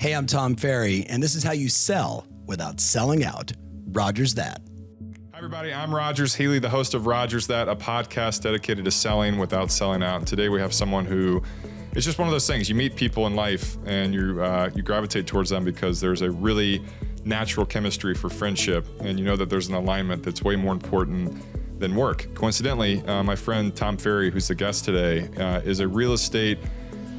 Hey, I'm Tom Ferry, and this is how you sell without selling out. Rogers That. Hi, everybody. I'm Rogers Healy, the host of Rogers That, a podcast dedicated to selling without selling out. And today we have someone who it's just one of those things. You meet people in life and you gravitate towards them because there's a really natural chemistry for friendship. And you know that there's an alignment that's way more important than work. Coincidentally, my friend Tom Ferry, who's the guest today, is a real estate.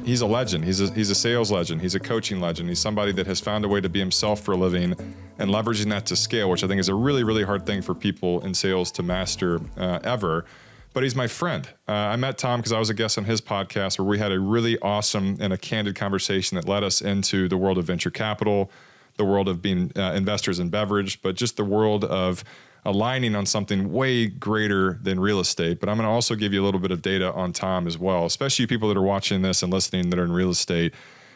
He's a legend. He's a sales legend. He's a coaching legend. He's somebody that has found a way to be himself for a living and leveraging that to scale, which I think is a really, really hard thing for people in sales to master ever. But he's my friend. I met Tom because I was a guest on his podcast where we had a really awesome and a candid conversation that led us into the world of venture capital, the world of being investors in beverage, but just the world of aligning on something way greater than real estate. But I'm going to also give you a little bit of data on Tom as well, especially people that are watching this and listening that are in real estate.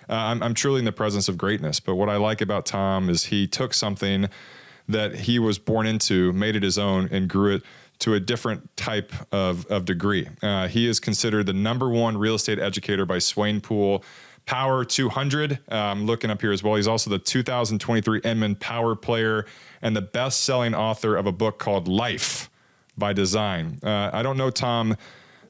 I'm truly in the presence of greatness. But what I like about Tom is he took something that he was born into, made it his own, and grew it to a different type of degree. He is considered the #1 real estate educator by Swanepoel Power 200. I'm looking up here as well. He's also the 2023 Inman Power Player and the best-selling author of a book called Life by Design. I don't know Tom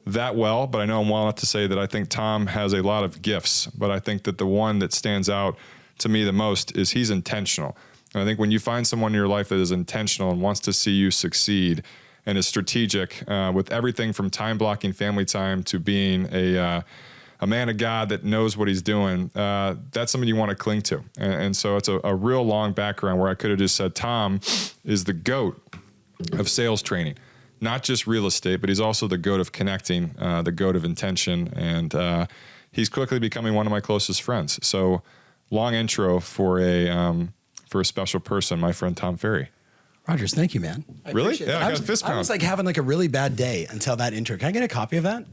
that well, but I know him well enough to say that I think Tom has a lot of gifts, but I think that the one that stands out to me the most is he's intentional. And I think when you find someone in your life that is intentional and wants to see you succeed and is strategic with everything from time blocking family time to being a man of God that knows what he's doing, that's something you want to cling to. And so it's a real long background where I could have just said Tom is the GOAT of sales training, not just real estate, but he's also the GOAT of connecting, the GOAT of intention. And he's quickly becoming one of my closest friends. So long intro for a special person, my friend Tom Ferry. Rogers, thank you, man. Really? Yeah, I got a fist pound. I was like having like a really bad day until that intro. Can I get a copy of that?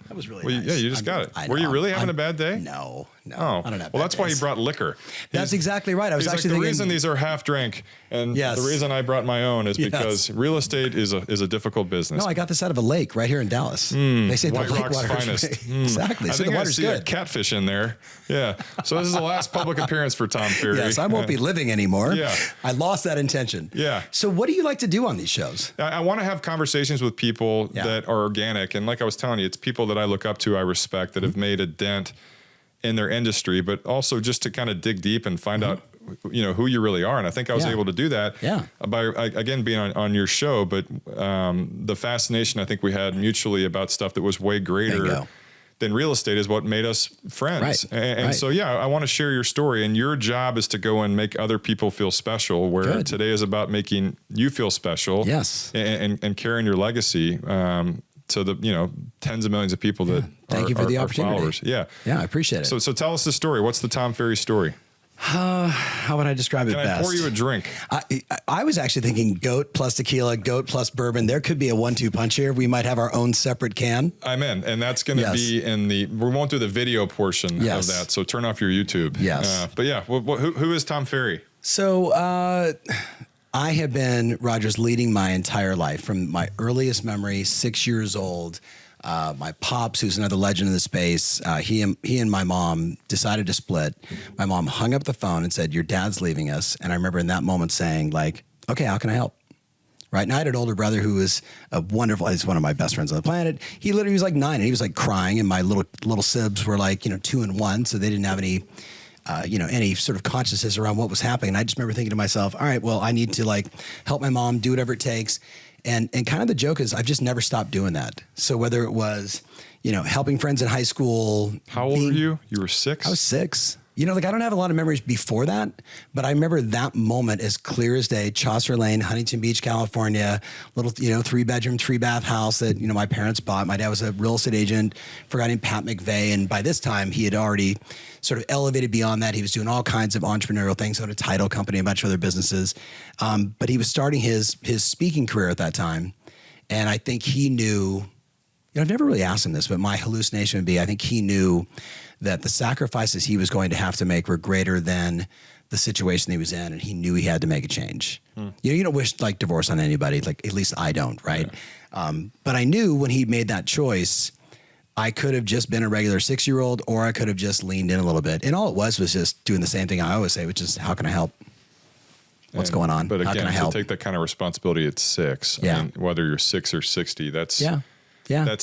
That was really nice. Yeah, you just got it. Were you really having a bad day? No. Oh, I don't have well, bad that's why he days. brought liquor. That's exactly right. I was actually the thinking, reason these are half drank, and Yes. the reason I brought my own is because real estate is a difficult business. No, I got this out of a lake right here in Dallas. They say White the lake Rock's water finest. Exactly. I So think the I water's see a good. catfish in there. Yeah. So this is the last public appearance for Tom Ferry. Yes, I won't be living anymore. Yeah. I lost that intention. Yeah. So what do you like to do on these shows? I want to have conversations with people that are organic. And like I was telling you, it's people that I look up to, I respect, that have made a dent in their industry, but also just to kind of dig deep and find out, who you really are. And I think I was able to do that by, again, being on your show. But the fascination I think we had mutually about stuff that was way greater than real estate is what made us friends. Right. And so, I want to share your story. And your job is to go and make other people feel special, where today is about making you feel special. Yes. And carrying your legacy to the tens of millions of people that Thank you for the opportunity. Followers. Yeah, I appreciate it. So tell us the story. What's the Tom Ferry story? How would I describe it Can best? I pour you a drink? I was actually thinking goat plus tequila, goat plus bourbon. There could be a 1-2 punch here. We might have our own separate can. I'm in, and that's going to be in the. We won't do the video portion of that. So turn off your YouTube. Yes. But yeah, who is Tom Ferry? So I have been, Rogers, leading my entire life from my earliest memory, 6 years old. My pops, who's another legend in the space, he and my mom decided to split. My mom hung up the phone and said, "Your dad's leaving us." And I remember in that moment saying, like, "Okay, how can I help?" Right. And I had an older brother who was he's one of my best friends on the planet. He literally was like 9 and he was like crying. And my little sibs were like, 2 and 1. So they didn't have any, any sort of consciousness around what was happening. And I just remember thinking to myself, all right, well, I need to like help my mom, do whatever it takes. And kind of the joke is I've just never stopped doing that. So whether it was, helping friends in high school. How old were you? You were 6? I was 6. I don't have a lot of memories before that, but I remember that moment as clear as day. Chaucer Lane, Huntington Beach, California, little, 3-bedroom, 3-bath house that, my parents bought. My dad was a real estate agent for a guy named Pat McVeigh. And by this time he had already sort of elevated beyond that. He was doing all kinds of entrepreneurial things, owned a title company, a bunch of other businesses. But he was starting his speaking career at that time. And I think he knew, I've never really asked him this, but my hallucination would be, I think he knew that the sacrifices he was going to have to make were greater than the situation he was in, and he knew he had to make a change. You don't wish like divorce on anybody, like at least I don't, right? Yeah. But I knew when he made that choice I could have just been a regular 6-year-old, or I could have just leaned in a little bit. And all it was just doing the same thing I always say, which is, how can I help? What's going on? But How can I again, help? to take that kind of responsibility at 6, I mean, whether you're 6 or 60, that's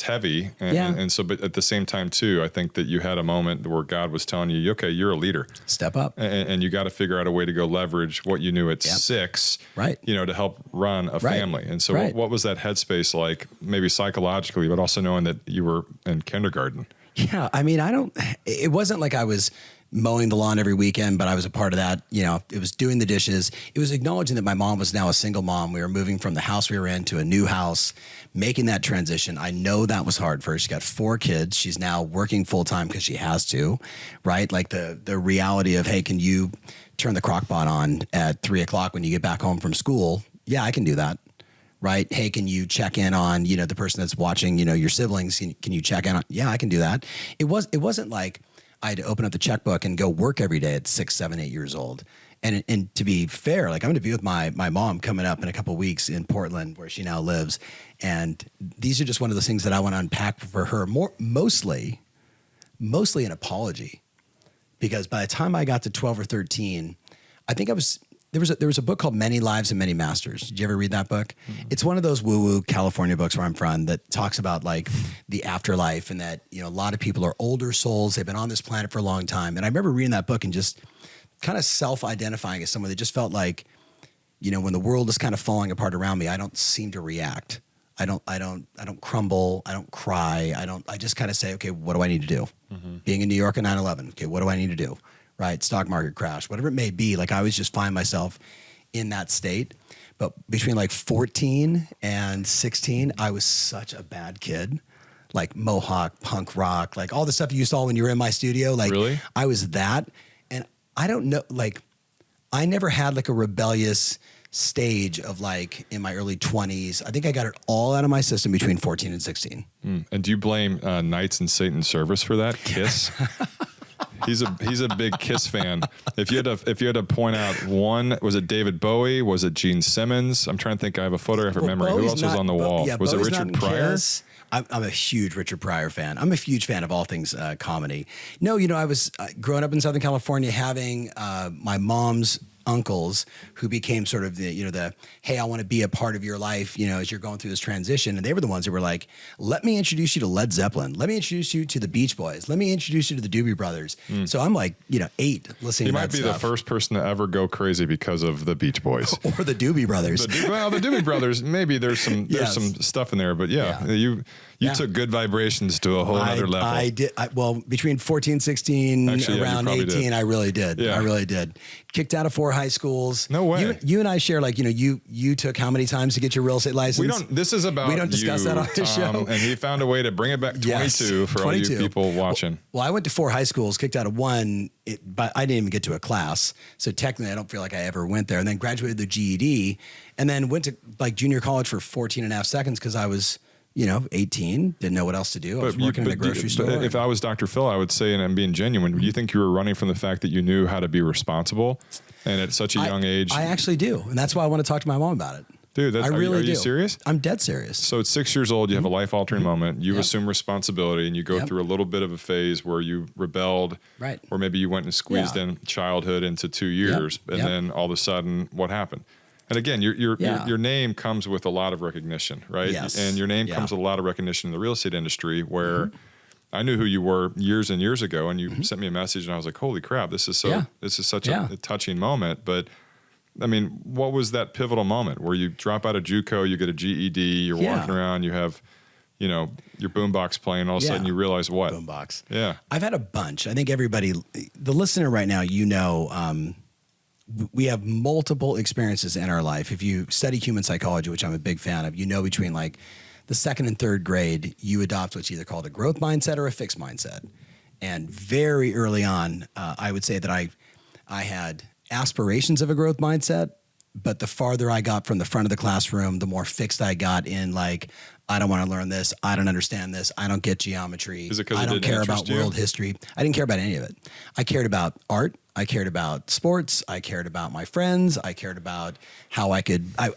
heavy. And so, but at the same time too, I think that you had a moment where God was telling you, okay, you're a leader. Step up. And you got to figure out a way to go leverage what you knew at 6, right? To help run a family. And so what was that headspace like, maybe psychologically, but also knowing that you were in kindergarten? Yeah. I mean, it wasn't like I was mowing the lawn every weekend, but I was a part of that. It was doing the dishes. It was acknowledging that my mom was now a single mom. We were moving from the house we were in to a new house, making that transition. I know that was hard for her. She got 4 kids. She's now working full time because she has to, right? Like the reality of, hey, can you turn the crock pot on at 3:00 when you get back home from school? Yeah, I can do that. Right? Hey, can you check in on, the person that's watching, your siblings? Can you check in on? Yeah, I can do that. It wasn't like I had to open up the checkbook and go work every day at 6, 7, 8 years old. And to be fair, like, I'm going to be with my mom coming up in a couple of weeks in Portland, where she now lives. And these are just one of those things that I want to unpack for her, mostly an apology. Because by the time I got to 12 or 13, I think there was a book called Many Lives and Many Masters. Did you ever read that book? Mm-hmm. It's one of those woo-woo California books where I'm from that talks about like the afterlife, and that, a lot of people are older souls. They've been on this planet for a long time. And I remember reading that book and just kind of self-identifying as someone that just felt like, when the world is kind of falling apart around me, I don't seem to react. I don't crumble. I don't cry. I just kind of say, okay, what do I need to do? Mm-hmm. Being in New York in 9/11. Okay, what do I need to do? Right? Stock market crash, whatever it may be. Like, I always just find myself in that state. But between like 14 and 16, I was such a bad kid. Like Mohawk, punk rock, like all the stuff you saw when you were in my studio. Like, really? I was that. And I don't know, like, I never had like a rebellious stage of like in my early 20s. I think I got it all out of my system between 14 and 16. And do you blame Knights in Satan's Service for that? Kiss? He's a big Kiss fan. If you had to point out one, was it David Bowie? Was it Gene Simmons? I'm trying to think. I have a photograph of memory. Who else was on the wall? Was it Richard Pryor? I'm a huge Richard Pryor fan. I'm a huge fan of all things comedy. No, I was growing up in Southern California, having my mom's uncles who became sort of the hey, I want to be a part of your life, as you're going through this transition. And they were the ones that were like, let me introduce you to Led Zeppelin. Let me introduce you to the Beach Boys. Let me introduce you to the Doobie Brothers. So I'm like, 8 listening to that stuff. He might be the first person to ever go crazy because of the Beach Boys. Or the Doobie Brothers. The Doobie Brothers, maybe there's some stuff in there, but you took good vibrations to a whole other level. I did. Well, between 14, 16, around 18, did. I really did. Yeah. I really did. Kicked out of 4 high schools. No way. You and I share, like, you took how many times to get your real estate license? This is about we don't discuss that on the show. And he found a way to bring it back 22 for 22. All you people watching. Well, I went to 4 high schools, kicked out of 1, but I didn't even get to a class. So technically, I don't feel like I ever went there. And then graduated the GED, and then went to like junior college for 14 and a half seconds because I was 18, didn't know what else to do. I was working in a grocery store. If I was Dr. Phil, I would say, and I'm being genuine, do you think you were running from the fact that you knew how to be responsible and at such a young age? I actually do. And that's why I want to talk to my mom about it. Dude, I really are you serious? I'm dead serious. So at 6 years old, you have a life-altering moment. You assume responsibility, and you go through a little bit of a phase where you rebelled, right? Or maybe you went and squeezed in childhood into 2 years, and then all of a sudden, what happened? And again, your name comes with a lot of recognition, right? Yes. And your name comes with a lot of recognition in the real estate industry, where I knew who you were years and years ago, and you sent me a message, and I was like, "Holy crap, this is such a touching moment." But I mean, what was that pivotal moment where you drop out of JUCO, you get a GED, you're walking around, you have, your boombox playing, all of a sudden you realize what? Boombox. Yeah. I've had a bunch. I think everybody, the listener right now, we have multiple experiences in our life. If you study human psychology, which I'm a big fan of, between like the 2nd and 3rd grade, you adopt what's either called a growth mindset or a fixed mindset. And very early on, I would say that I had aspirations of a growth mindset, but the farther I got from the front of the classroom, the more fixed I got in, like, I don't want to learn this. I don't understand this. I don't get geometry. Is it because I don't care about world history. I didn't care about any of it. I cared about art. I cared about sports. I cared about my friends. I cared about how I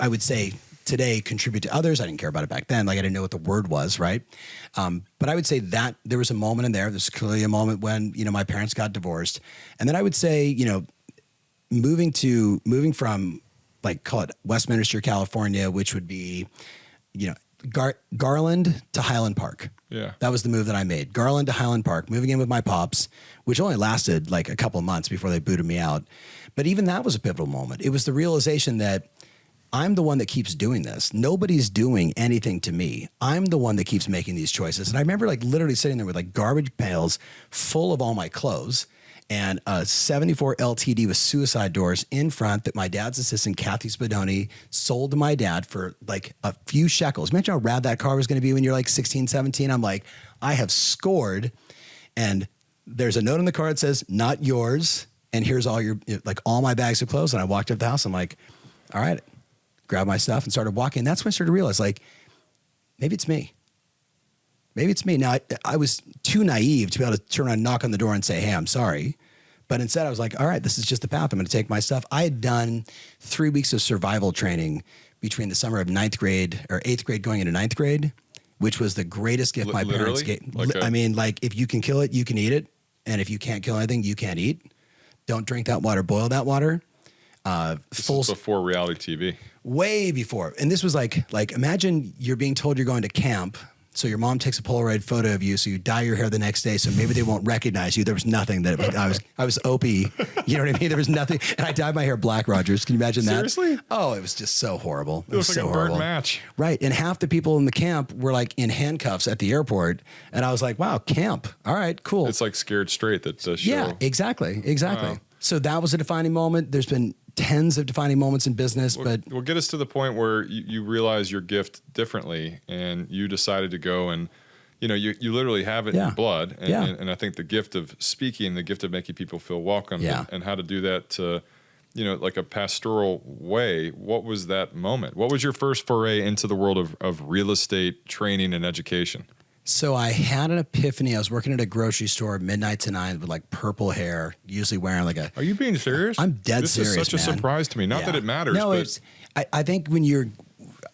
would say today contribute to others. I didn't care about it back then. Like I didn't know what the word was, right? But I would say that there was a moment in there. There's clearly a moment when, my parents got divorced. And then I would say, moving from like, call it Westminster, California, which would be, Garland to Highland Park. Yeah. That was the move that I made. Garland to Highland Park, moving in with my pops, which only lasted like a couple of months before they booted me out. But even that was a pivotal moment. It was the realization that I'm the one that keeps doing this. Nobody's doing anything to me. I'm the one that keeps making these choices. And I remember like literally sitting there with like garbage pails full of all my clothes and a 74 LTD with suicide doors in front that my dad's assistant, Kathy Spadoni, sold to my dad for like a few shekels. Imagine how rad that car was going to be when you're like 16, 17. I'm like, I have scored. And there's a note on the car that says, not yours. And here's all all my bags of clothes. And I walked up the house. I'm like, all right, grabbed my stuff and started walking. That's when I started to realize like, maybe it's me. Maybe it's me. Now, I was too naive to be able to turn around and knock on the door and say, hey, I'm sorry. But instead I was like, all right, this is just the path. I'm going to take my stuff. I had done 3 weeks of survival training between the summer of 8th grade going into 9th grade, which was the greatest gift my parents gave. I mean, like if you can kill it, you can eat it. And if you can't kill anything, you can't eat. Don't drink that water, boil that water. This is before reality TV. Way before. And this was like imagine you're being told you're going to camp. So your mom takes a Polaroid photo of you, so you dye your hair the next day, so maybe they won't recognize you. There was nothing that I was Opie. You know what I mean? There was nothing, and I dyed my hair black, Rogers. Can you imagine that? Seriously? Oh, it was just so horrible. It was like so a horrible. burnt match, right? And half the people in the camp were like in handcuffs at the airport, and I was like, "Wow, camp! All right, cool." It's like Scared Straight that does show. Yeah, exactly. Wow. So that was a defining moment. There's been tens of defining moments in business, but get us to the point where you realize your gift differently, and you decided to go and. You literally have it in blood. And I think the gift of speaking, the gift of making people feel welcome and how to do that to, like a pastoral way. What was that moment? What was your first foray into the world of real estate training and education? So I had an epiphany. I was working at a grocery store midnight to 9 with like purple hair, usually wearing like a... Are you being serious? I'm dead serious, This is such a surprise to me. Not that it matters, no, but... I think when you're...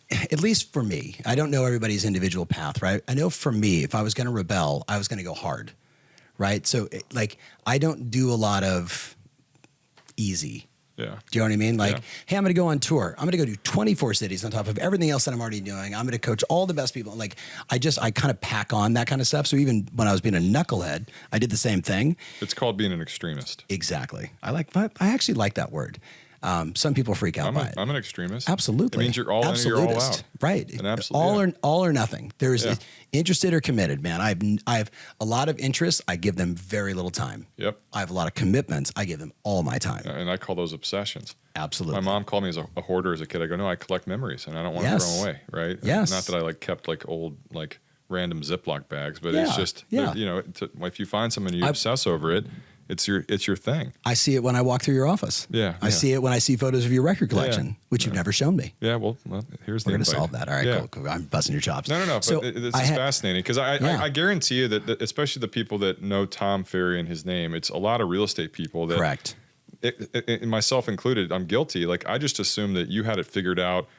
At least for me, I don't know everybody's individual path, right? I know for me, if I was going to rebel, I was going to go hard, right? So I don't do a lot of easy. Yeah. Do you know what I mean? Like, hey, I'm going to go on tour. I'm going to go do 24 cities on top of everything else that I'm already doing. I'm going to coach all the best people. Like, I kind of pack on that kind of stuff. So even when I was being a knucklehead, I did the same thing. It's called being an extremist. Exactly. I actually like that word. Some people freak out by it. I'm an extremist. Absolutely. It means you're all in or you're all out. Right. All or nothing. There's interested or committed, man. I have a lot of interests. I give them very little time. Yep. I have a lot of commitments. I give them all my time. And I call those obsessions. Absolutely. My mom called me as a hoarder as a kid. I go, no, I collect memories and I don't want to throw them away. Right. Yes. Not that I kept old random Ziploc bags, but it's just, if you find something and you obsess over it, it's your thing. I see it when I walk through your office. Yeah. I see it when I see photos of your record collection, which you've never shown me. Yeah. Well here's the We're going to solve that. All right, cool. I'm busting your chops. No. So but this is fascinating because I guarantee you that especially the people that know Tom Ferry and his name, it's a lot of real estate people that. Correct. Myself included, I'm guilty. I just assumed that you had it figured out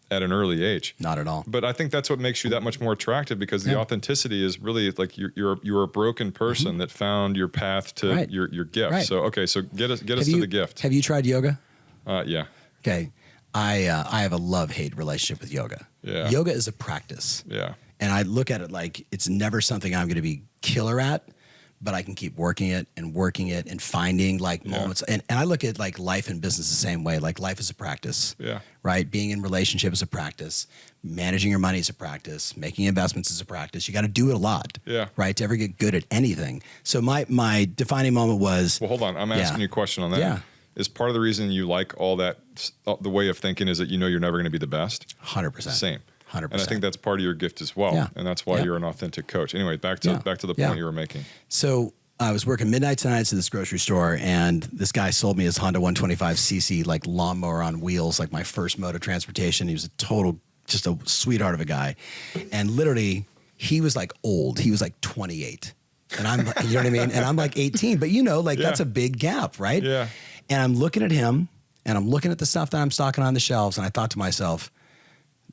at an early age. Not at all. But I think that's what makes you that much more attractive because the authenticity is really you're a broken person that found your path to your gift. Right. So so get us to the gift. Have you tried yoga? Yeah. Okay. I have a love-hate relationship with yoga. Yeah. Yoga is a practice. Yeah. And I look at it like it's never something I'm going to be killer at, but I can keep working it and finding moments. And I look at life and business the same way. Life is a practice. Yeah. Right? Being in relationship is a practice. Managing your money is a practice. Making investments is a practice. You got to do it a lot. Yeah. Right? To ever get good at anything. So my defining moment was... Well, hold on. I'm asking you a question on that. Yeah. Is part of the reason you like all that, the way of thinking is that you're never going to be the best? 100%. Same. 100%. And I think that's part of your gift as well. Yeah. And that's why you're an authentic coach. Anyway, back to the point you were making. So I was working midnight to nights at this grocery store, and this guy sold me his Honda 125cc lawnmower on wheels, my first mode of transportation. He was just a sweetheart of a guy. And literally, he was old. He was 28. And I'm, you know what I mean? And I'm 18. But that's a big gap, right? Yeah. And I'm looking at him, and I'm looking at the stuff that I'm stocking on the shelves, and I thought to myself,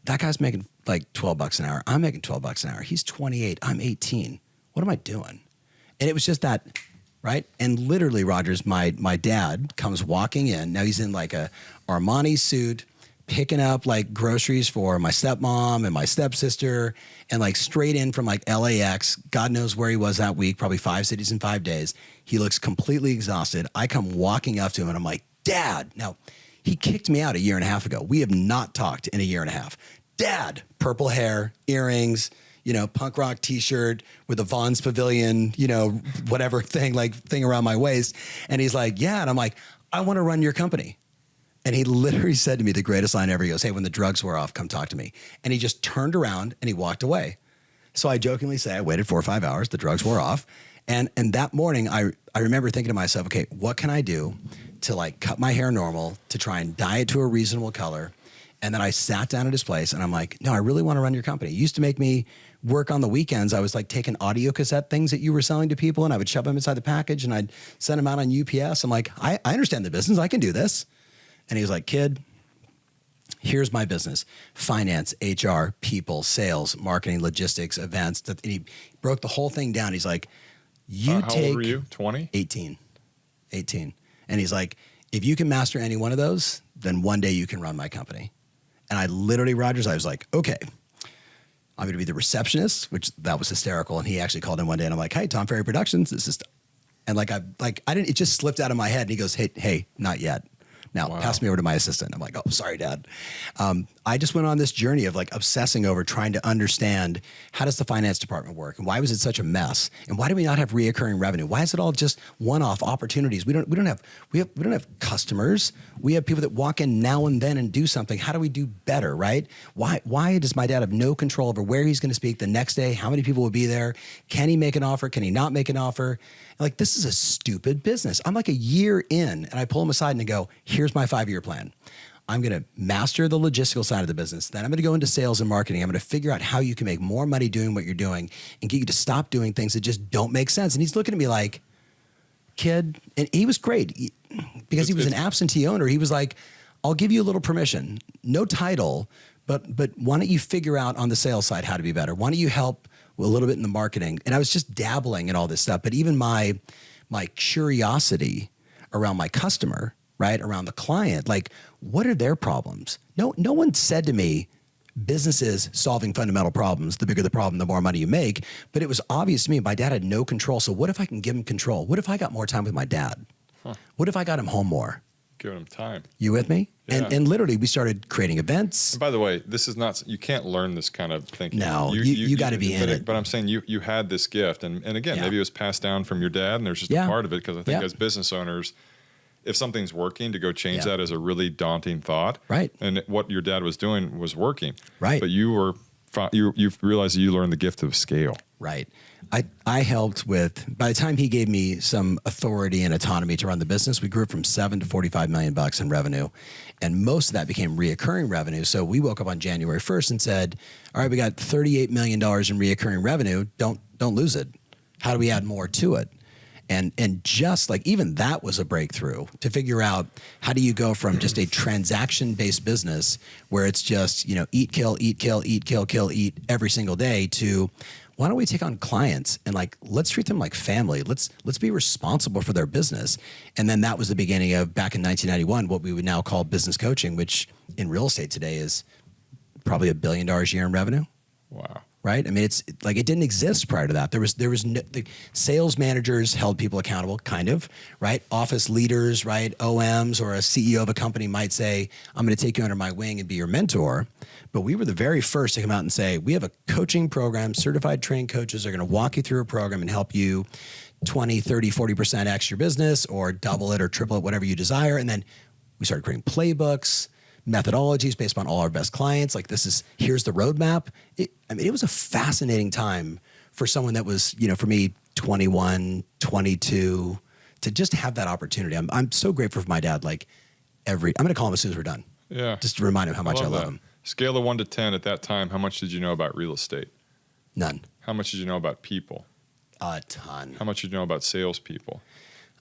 that guy's making like $12 an hour. I'm making $12 an hour. He's 28. I'm 18. What am I doing? And it was just that, right? And literally, Rogers, my dad comes walking in. Now he's in like a Armani suit, picking up like groceries for my stepmom and my stepsister, and like straight in from like LAX. God knows where he was that week, probably 5 cities in 5 days. He looks completely exhausted. I come walking up to him and I'm like, Dad. Now, he kicked me out a year and a half ago. We have not talked in a year and a half. Dad, purple hair, earrings, punk rock t-shirt with a Vaughn's Pavilion, whatever thing around my waist. And he's like, yeah. And I'm like, I want to run your company. And he literally said to me the greatest line ever. He goes, hey, when the drugs wear off, come talk to me. And he just turned around and he walked away. So I jokingly say I waited 4 or 5 hours. The drugs wore off. And that morning, I remember thinking to myself, okay, what can I do to like cut my hair normal, to try and dye it to a reasonable color? And then I sat down at his place and I'm like, no, I really want to run your company. You used to make me work on the weekends. I was like taking audio cassette things that you were selling to people and I would shove them inside the package and I'd send them out on UPS. I'm like, I understand the business. I can do this. And he was like, kid, here's my business: finance, HR, people, sales, marketing, logistics, events. And he broke the whole thing down. He's like, how old were you? 20? 18. And he's like, if you can master any one of those, then one day you can run my company. And I literally, Rogers, I was like, okay, I'm going to be the receptionist, which that was hysterical. And he actually called in one day and I'm like, hey, Tom Ferry Productions, this is, and I didn't, it just slipped out of my head. And he goes, hey, not yet. Now, pass me over to my assistant. I'm like, oh, sorry, Dad. I just went on this journey of like obsessing over trying to understand, how does the finance department work? And why was it such a mess? And why do we not have reoccurring revenue? Why is it all just one-off opportunities? We don't have customers. We have people that walk in now and then and do something. How do we do better, right? Why does my dad have no control over where he's going to speak the next day? How many people will be there? Can he make an offer? Can he not make an offer? Like, this is a stupid business. I'm like a year in and I pull him aside and I go, here's my 5-year plan. I'm going to master the logistical side of the business. Then I'm going to go into sales and marketing. I'm going to figure out how you can make more money doing what you're doing and get you to stop doing things that just don't make sense. And he's looking at me like, kid, and he was great because he was an absentee owner. He was like, I'll give you a little permission, no title, but why don't you figure out on the sales side how to be better? Why don't you help a little bit in the marketing? And I was just dabbling in all this stuff. But even my curiosity around my customer, right, around the client, like, what are their problems? No one said to me, business is solving fundamental problems. The bigger the problem, the more money you make. But it was obvious to me, my dad had no control. So what if I can give him control? What if I got more time with my dad? What if I got him home more? Giving him time. You with me? Yeah. And literally we started creating events. And by the way, this is not, you can't learn this kind of thinking. No, you got to be in it. But I'm saying you had this gift. And again, maybe it was passed down from your dad and there's just a part of it. Because I think as business owners, if something's working, to go change that is a really daunting thought. Right. And what your dad was doing was working. Right. But you realized that you learned the gift of scale. Right. I helped with, by the time he gave me some authority and autonomy to run the business, we grew from $7 to $45 million in revenue. And most of that became reoccurring revenue. So we woke up on January 1st and said, all right, we got $38 million in reoccurring revenue. Don't lose it. How do we add more to it? And just like, even that was a breakthrough to figure out, how do you go from just a transaction-based business where it's just, eat, kill, every single day, to why don't we take on clients and like, let's treat them like family. Let's be responsible for their business. And then that was the beginning of, back in 1991, what we would now call business coaching, which in real estate today is probably $1 billion a year in revenue. Wow. Right? I mean, it's like, it didn't exist prior to that. There was no, the sales managers held people accountable, kind of, right? Office leaders, right? OMs or a CEO of a company might say, I'm going to take you under my wing and be your mentor. But we were the very first to come out and say, we have a coaching program. Certified trained coaches are going to walk you through a program and help you 20, 30, 40% extra business, or double it or triple it, whatever you desire. And then we started creating playbooks, methodologies based on all our best clients. Like, here's the roadmap. It was a fascinating time for someone that was, for me, 21, 22, to just have that opportunity. I'm so grateful for my dad. Like, I'm going to call him as soon as we're done. Yeah. Just to remind him how much I love him. Scale of 1 to 10 at that time, how much did you know about real estate? None. How much did you know about people? A ton. How much did you know about salespeople?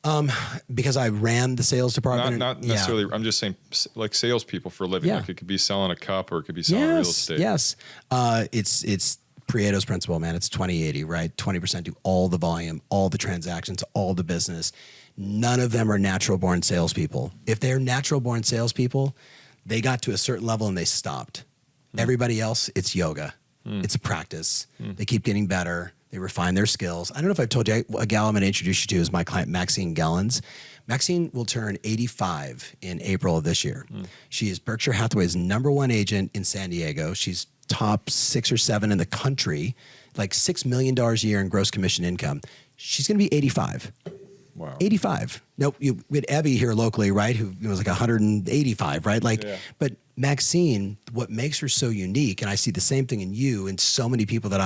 Because I ran the sales department. Not necessarily. I'm just saying, like salespeople for a living. Yeah. Like it could be selling a cup, or it could be selling real estate. Yes. It's Pareto's principle, man. It's 20-80, right? 20% do all the volume, all the transactions, all the business. None of them are natural born salespeople. If they're natural born salespeople, they got to a certain level and they stopped. Everybody else, it's yoga. It's a practice. They keep getting better. They refine their skills. I don't know if I've told you, a gal I'm going to introduce you to is my client, Maxine Gellens. Maxine will turn 85 in April of this year. She is Berkshire Hathaway's #1 agent in San Diego. She's top 6 or 7 in the country, like $6 million a year in gross commission income. She's going to be 85. Wow. 85. Nope. We had Evie here locally, right? Who was like 185, right? Like, but Maxine, what makes her so unique, and I see the same thing in you and so many people that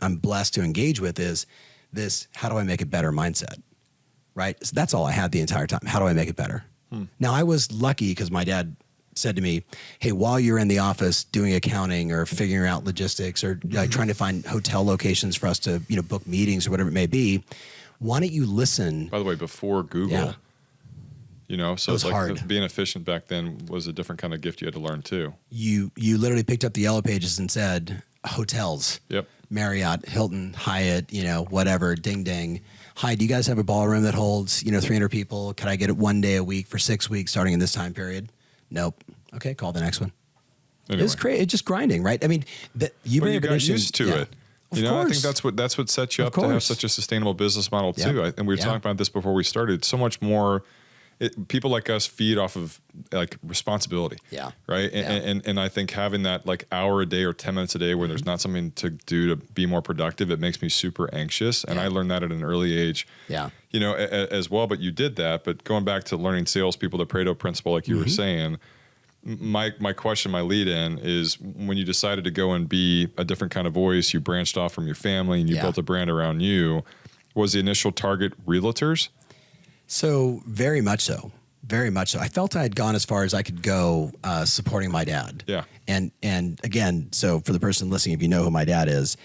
I'm blessed to engage with, is this: how do I make it better mindset, right? So that's all I had the entire time. How do I make it better? Now, I was lucky because my dad said to me, hey, while you're in the office doing accounting or figuring out logistics or trying to find hotel locations for us to, book meetings or whatever it may be, why don't you listen? By the way, before Google, so it was like hard. being efficient back then was a different kind of gift you had to learn too. You literally picked up the yellow pages and said hotels. Yep. Marriott, Hilton, Hyatt, whatever, ding ding. Hi, do you guys have a ballroom that holds, 300 people? Can I get it 1 day a week for 6 weeks starting in this time period? Nope. Okay, call the next one. Anyway. It's crazy. It's just grinding, right? I mean, you got used to it. Of course. I think that's what sets you up to have such a sustainable business model too. And we were talking about this before we started. So much more. People like us feed off of like responsibility. Yeah. Right. And I think having that like hour a day or 10 minutes a day where there's not something to do to be more productive, it makes me super anxious. And I learned that at an early age. Yeah. As well. But you did that. But going back to learning salespeople, the Pareto principle, like you were saying. My question, my lead in is when you decided to go and be a different kind of voice, you branched off from your family and you built a brand around you. Was the initial target realtors? So very much so. Very much so. I felt I had gone as far as I could go supporting my dad. Yeah. And again, so for the person listening, if you know who my dad is,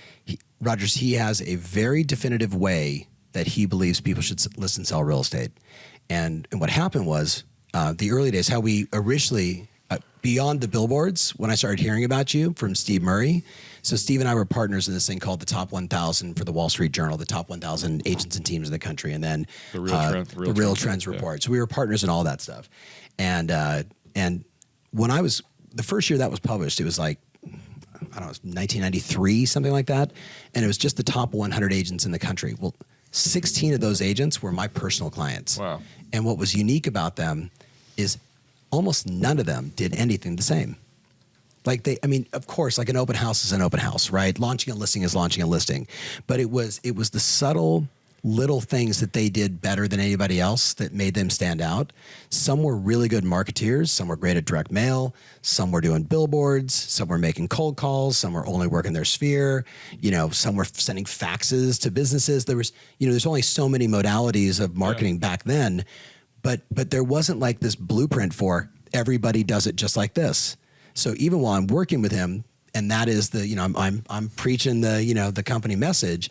Rogers, he has a very definitive way that he believes people should list and sell real estate. And what happened was the early days, how we originally... beyond the billboards, when I started hearing about you from Steve Murray. So Steve and I were partners in this thing called the Top 1,000 for the Wall Street Journal, the top 1,000 agents and teams in the country, and then the Real Trends Report. Yeah. So we were partners in all that stuff. And when I was, the first year that was published, it was like, I don't know, it was 1993, something like that. And it was just the top 100 agents in the country. Well, 16 of those agents were my personal clients. Wow. And what was unique about them is almost none of them did anything the same. Like of course, like an open house is an open house, right? Launching a listing is launching a listing. But it was the subtle little things that they did better than anybody else that made them stand out. Some were really good marketeers. Some were great at direct mail. Some were doing billboards. Some were making cold calls. Some were only working their sphere. Some were sending faxes to businesses. There was, there's only so many modalities of marketing back then. But there wasn't like this blueprint for everybody does it just like this. So even while I'm working with him, and that is I'm preaching the company message,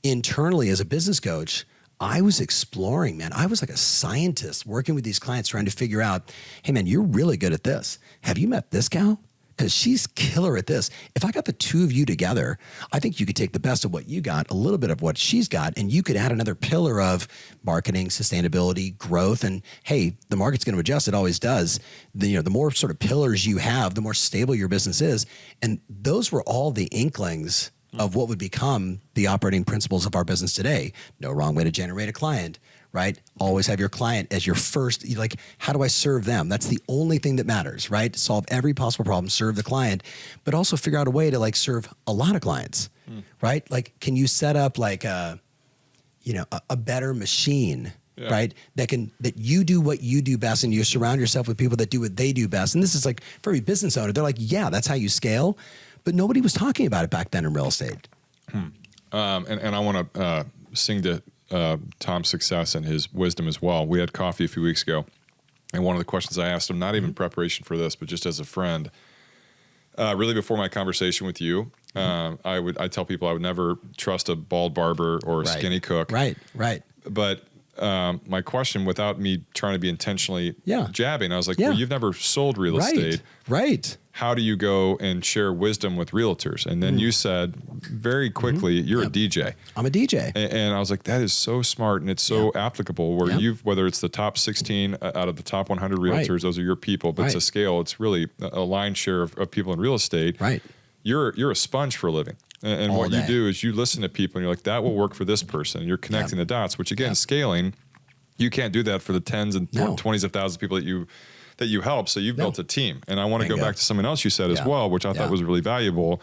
internally as a business coach, I was exploring, man. I was like a scientist working with these clients trying to figure out, hey man, you're really good at this. Have you met this gal? Because she's killer at this. If I got the two of you together, I think you could take the best of what you got, a little bit of what she's got, and you could add another pillar of marketing, sustainability, growth. And hey, the market's going to adjust. It always does. The more sort of pillars you have, the more stable your business is. And those were all the inklings of what would become the operating principles of our business today. No wrong way to generate a client, right? Always have your client as your first, how do I serve them? That's the only thing that matters, right? Solve every possible problem, serve the client, but also figure out a way to serve a lot of clients, right? Can you set up a better machine, right? That you do what you do best and you surround yourself with people that do what they do best. And this is for every business owner, they're yeah, that's how you scale. But nobody was talking about it back then in real estate. And I want to sing to Tom's success and his wisdom as well. We had coffee a few weeks ago, and one of the questions I asked him, not even preparation for this, but just as a friend, really before my conversation with you, I tell people I would never trust a bald barber or a skinny cook. Right. But my question, without me trying to be intentionally jabbing, I was like, well, you've never sold real estate. Right. How do you go and share wisdom with realtors? And then you said very quickly, you're a DJ. I'm a DJ. And I was like, that is so smart. And it's so applicable where whether it's the top 16 out of the top 100 realtors, those are your people, but to scale, it's really a line share of people in real estate. Right. You're a sponge for a living. And what you do is you listen to people and you're like, that will work for this person. And you're connecting the dots, which again, scaling, you can't do that for the tens and 20s of thousands of people that you help. So you've built a team. And I want to go back to something else you said as well, which I thought was really valuable.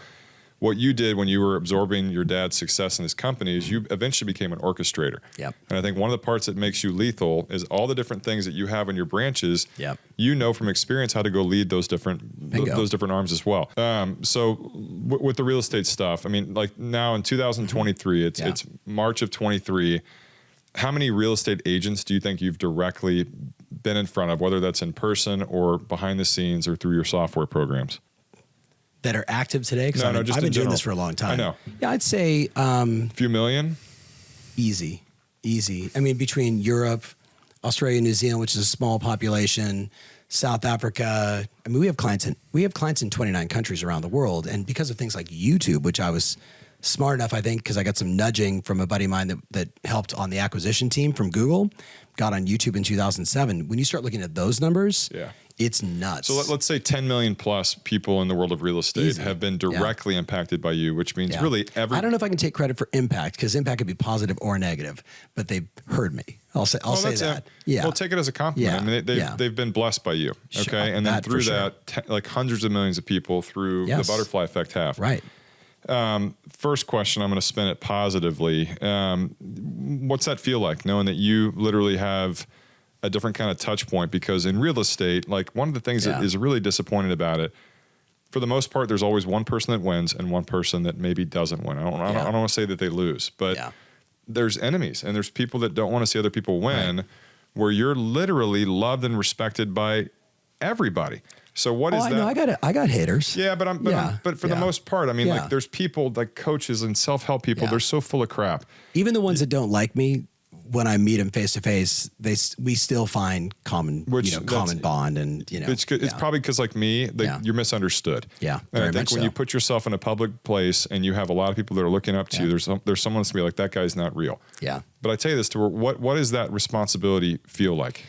What you did when you were absorbing your dad's success in his company is you eventually became an orchestrator. Yep. And I think one of the parts that makes you lethal is all the different things that you have in your branches. Yep. You know from experience how to go lead those different arms as well. So with the real estate stuff, I mean, like now in 2023, it's March of 23. How many real estate agents do you think you've directly been in front of, whether that's in person or behind the scenes or through your software programs? That are active today? Because just I've been in doing general. this for a long time. I know. Yeah, I'd say a few million. Easy. I mean, between Europe, Australia, New Zealand, which is a small population, South Africa. I mean, we have clients in 29 countries around the world, and because of things like YouTube, which I was smart enough, I think, because I got some nudging from a buddy of mine that helped on the acquisition team from Google, got on YouTube in 2007. When you start looking at those numbers, it's nuts. So let's say 10 million plus people in the world of real estate have been directly impacted by you, which means really every... I don't know if I can take credit for impact, because impact could be positive or negative, but they've heard me. I'll say that. Well, take it as a compliment. I mean, they've been blessed by you. Okay. And then through that, like hundreds of millions of people through the butterfly effect have. Right. First question, I'm going to spin it positively. What's that feel like, knowing that you literally have a different kind of touch point? Because in real estate, like one of the things that is really disappointing about it, for the most part, there's always one person that wins and one person that maybe doesn't win. I don't want to say that they lose, but there's enemies and there's people that don't want to see other people win, where you're literally loved and respected by everybody. So what is that? I know, I got haters. Yeah, but for the most part, I mean, like there's people like coaches and self-help people. They're so full of crap. Even the ones that don't like me, when I meet them face to face, we still find common bond, and it's probably because like me, you're misunderstood. Yeah, and I think when you put yourself in a public place and you have a lot of people that are looking up to you, there's someone that's gonna be like, that guy's not real. Yeah. But I tell you this, to what does that responsibility feel like?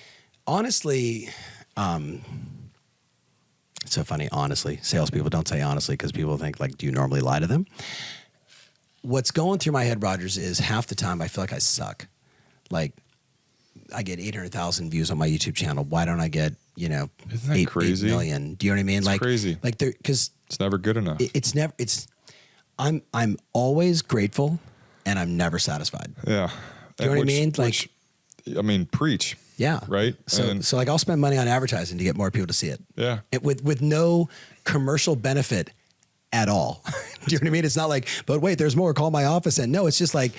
Honestly, it's so funny. Honestly, salespeople don't say honestly because people think like, do you normally lie to them? What's going through my head, Rogers, is half the time I feel like I suck. Like, I get 800,000 views on my YouTube channel. Why don't I get, Isn't that 8 crazy? 8 million? Do you know what I mean? It's crazy. Like because it's never good enough. I'm always grateful, and I'm never satisfied. Yeah. Do you know what I mean? Like, preach. Yeah. Right. So like I'll spend money on advertising to get more people to see it. Yeah. With no commercial benefit at all. Do you know what I mean? It's not like, but wait, there's more. Call my office. And no, it's just like,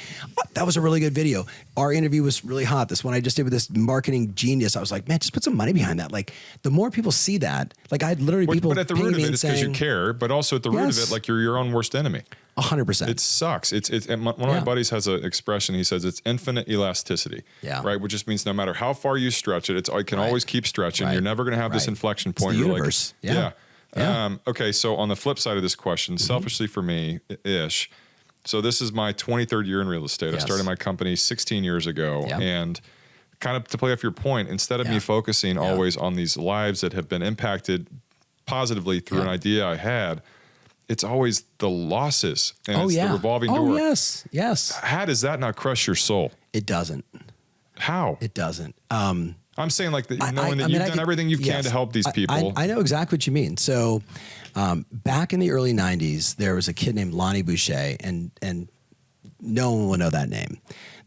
that was a really good video. Our interview was really hot. This one I just did with this marketing genius. I was like, man, just put some money behind that. Like the more people see that, like I had literally people. But at the root of it, it's because you care. But also at the root of it, like you're your own worst enemy. 100%. It sucks. And one of my buddies has an expression. He says it's infinite elasticity. Yeah. Right. Which just means no matter how far you stretch it, it can always keep stretching. Right. You're never going to have this inflection point. It's the You're universe. Like, okay. So on the flip side of this question, selfishly for me ish. So this is my 23rd year in real estate. I started my company 16 years ago, and kind of to play off your point, instead of me focusing always on these lives that have been impacted positively through an idea I had, it's always the losses and it's the revolving door. Oh, yes. How does that not crush your soul? It doesn't. How? It doesn't. I'm saying like knowing that you've done everything you can to help these people. I know exactly what you mean. So back in the early 90s, there was a kid named Lonnie Boucher, and no one will know that name.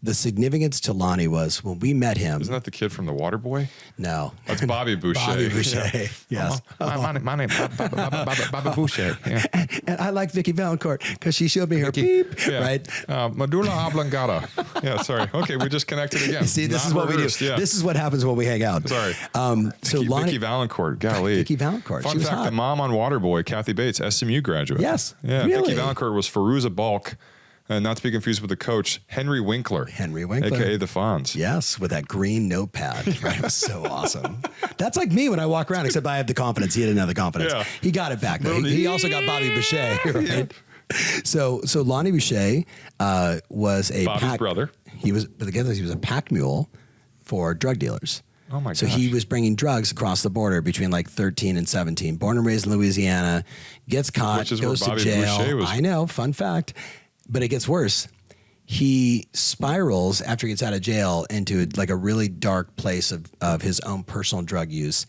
The significance to Lonnie was when we met him. Isn't that the kid from The Waterboy? No. That's Bobby Boucher. Bobby Boucher, yes. My name Bobby Boucher. Yeah. And I like Vicky Valancourt because she showed me her beep, right? Medulla oblongata. Yeah, sorry. Okay, we just connected again. See, this is what we do. Yeah. This is what happens when we hang out. Sorry. Lonnie, Vicky Valancourt, golly. Vicky Valancourt. Fun fact, the mom on Waterboy, Kathy Bates, SMU graduate. Yes. Yeah, really? Vicky Valancourt was Fairuza Balk And not to be confused with the coach, Henry Winkler. Henry Winkler. AKA the Fonz. Yes, with that green notepad. Right? It was so awesome. That's like me when I walk around, except I have the confidence. He didn't have the confidence. Yeah. He got it back, though. He also got Bobby Boucher, right? Yep. So Lonnie Boucher was a Bobby's brother. He was a pack mule for drug dealers. Oh my So gosh. he was bringing drugs across the border between like 13 and 17. Born and raised in Louisiana, gets caught, Which is goes where to Bobby jail. Boucher was. I know, fun fact. But it gets worse. He spirals after he gets out of jail into like a really dark place of his own personal drug use.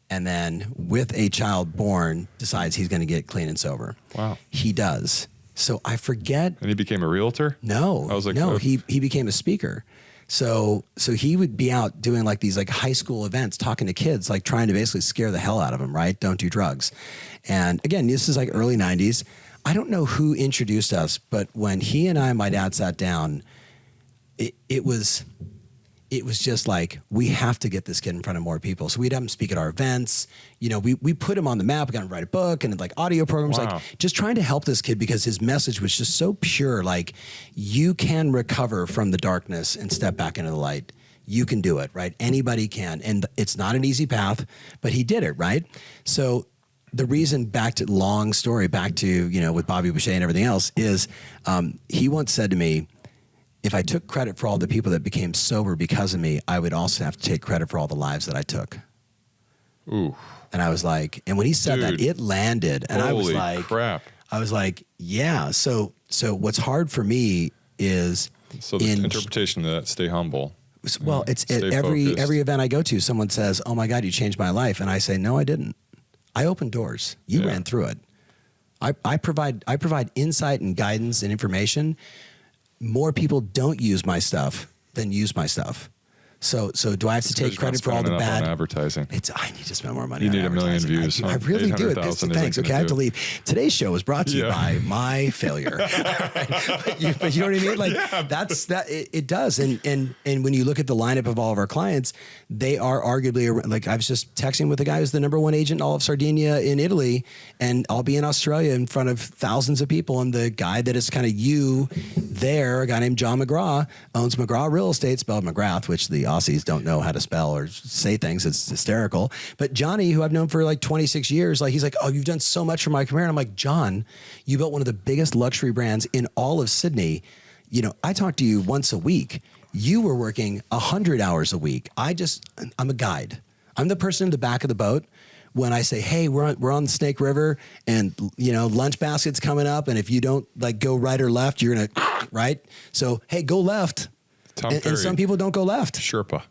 And then with a child born, decides he's going to get clean and sober. Wow. He does. So I forget. And he became a realtor? No, I was like, no, oh. he became a speaker. So he would be out doing like these like high school events, talking to kids, like trying to basically scare the hell out of them, right? Don't do drugs. And again, this is like early 90s. I don't know who introduced us, but when he and my dad sat down, it was just like, we have to get this kid in front of more people. So we'd have him speak at our events. You know, we put him on the map. We got him to write a book and like audio programs, Wow. like just trying to help this kid because his message was just so pure. Like, you can recover from the darkness and step back into the light. You can do it, right? Anybody can. And it's not an easy path, but he did it, right? So the reason, back to long story, back to, you know, with Bobby Boucher and everything else is he once said to me, if I took credit for all the people that became sober because of me, I would also have to take credit for all the lives that I took. Ooh. And I was like, and when he said that, it landed. And I was Holy like, crap. I was like, yeah. So what's hard for me is So the interpretation of that, stay humble. well, it's at Stay every focused. event I go to, someone says, "Oh my God, you changed my life," and I say, "No, I didn't. I opened doors. You Yeah. ran through it. I provide insight and guidance and information. More people don't use my stuff than use my stuff. So do I have to Because take you're credit not for all the spending enough bad on advertising. I need to spend more money. You on need 1 million advertising. views. I really do. 800,000 Thanks. isn't Okay, I have to gonna do leave. Today's show was brought to you Yeah. by my failure. but you know what I mean? Like that's that. It does. And when you look at the lineup of all of our clients, they are arguably like, I was just texting with the guy who's the number one agent in all of Sardinia in Italy, and I'll be in Australia in front of thousands of people, and the guy that is kind of you there, a guy named John McGraw, owns McGraw Real Estate, spelled McGrath, which the Aussies don't know how to spell or say things. It's hysterical. But Johnny, who I've known for like 26 years, like he's like, "Oh, you've done so much for my career." And I'm like, "John, you built one of the biggest luxury brands in all of Sydney. You know, I talk to you once a week. You were working 100 hours a week. I'm a guide. I'm the person in the back of the boat. When I say, hey, we're on the Snake River and, you know, lunch basket's coming up. And if you don't like go right or left, you're going to, right? So, hey, go left. Tom And Ferry. some people don't go left. Sherpa.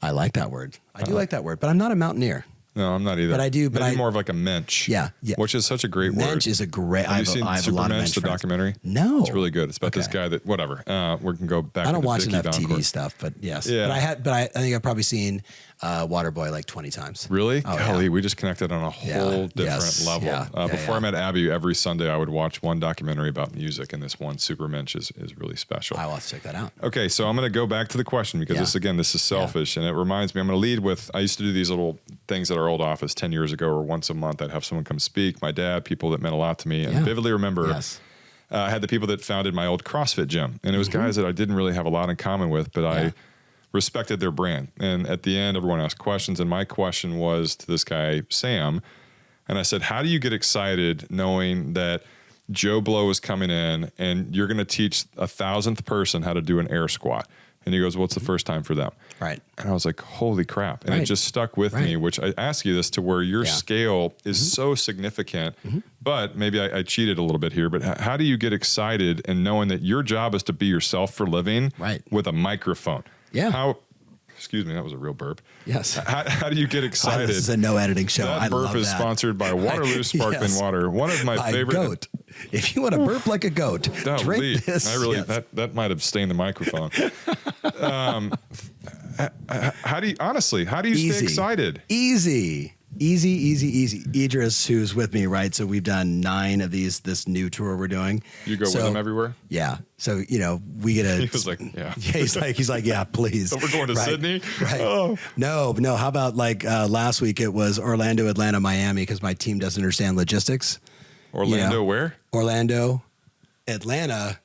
I like that word. I do like that word, but I'm not a mountaineer. No, I'm not either. But I do- but Maybe I- more of like a mensch. Yeah. Which is such a great word. Mensch is a great, Have you seen I have a Super lot of Mensch, mensch the friends. documentary? No. It's really good. It's about this Okay. guy that, whatever. We can go back I don't to watch Dickie enough TV Downcourt. stuff, but yes. Yeah. But I think I've probably seen Waterboy like 20 times. Really? Oh, Golly, yeah. we just connected on a whole different Yes. level. Yeah. Yeah, Before yeah. I met Abby, every Sunday I would watch one documentary about music, and this one, Super Mensch, is really special. I will have to check that out. Okay, so I'm going to go back to the question because Yeah. this is selfish, and it reminds me. I'm going to lead with. I used to do these little things at our old office 10 years ago, or once a month. I'd have someone come speak. My dad, people that meant a lot to me, and Yeah. vividly remember. Yes. I had the people that founded my old CrossFit gym, and it was guys that I didn't really have a lot in common with, but I respected their brand. And at the end, everyone asked questions, and my question was to this guy, Sam, and I said, how do you get excited knowing that Joe Blow is coming in and you're going to teach 1,000th person how to do an air squat? And he goes, well, it's the first time for them. Right. And I was like, holy crap. And it Right. just stuck with me, Right. which I ask you this to where your scale is so significant, but maybe I cheated a little bit here, but how do you get excited and knowing that your job is to be yourself for living Right. with a microphone? Yeah. Excuse me, that was a real burp. Yes. How do you get excited? This is a no editing show. That I burp love is that. sponsored by Waterloo Sparkling Yes. Water. One of my By favorite. goat. If you want to burp like a goat, drink this. I really Yes. that might have stained the microphone. How do you stay excited? Easy. Idris, who's with me, right? So we've done 9 of this new tour we're doing. You go with them everywhere? Yeah. So, you know, we get a. He was like, yeah. He's like, yeah, please. So we're going to Right. Sydney? Right. Oh. No. How about like last week it was Orlando, Atlanta, Miami, because my team doesn't understand logistics. Orlando You know? where? Orlando, Atlanta,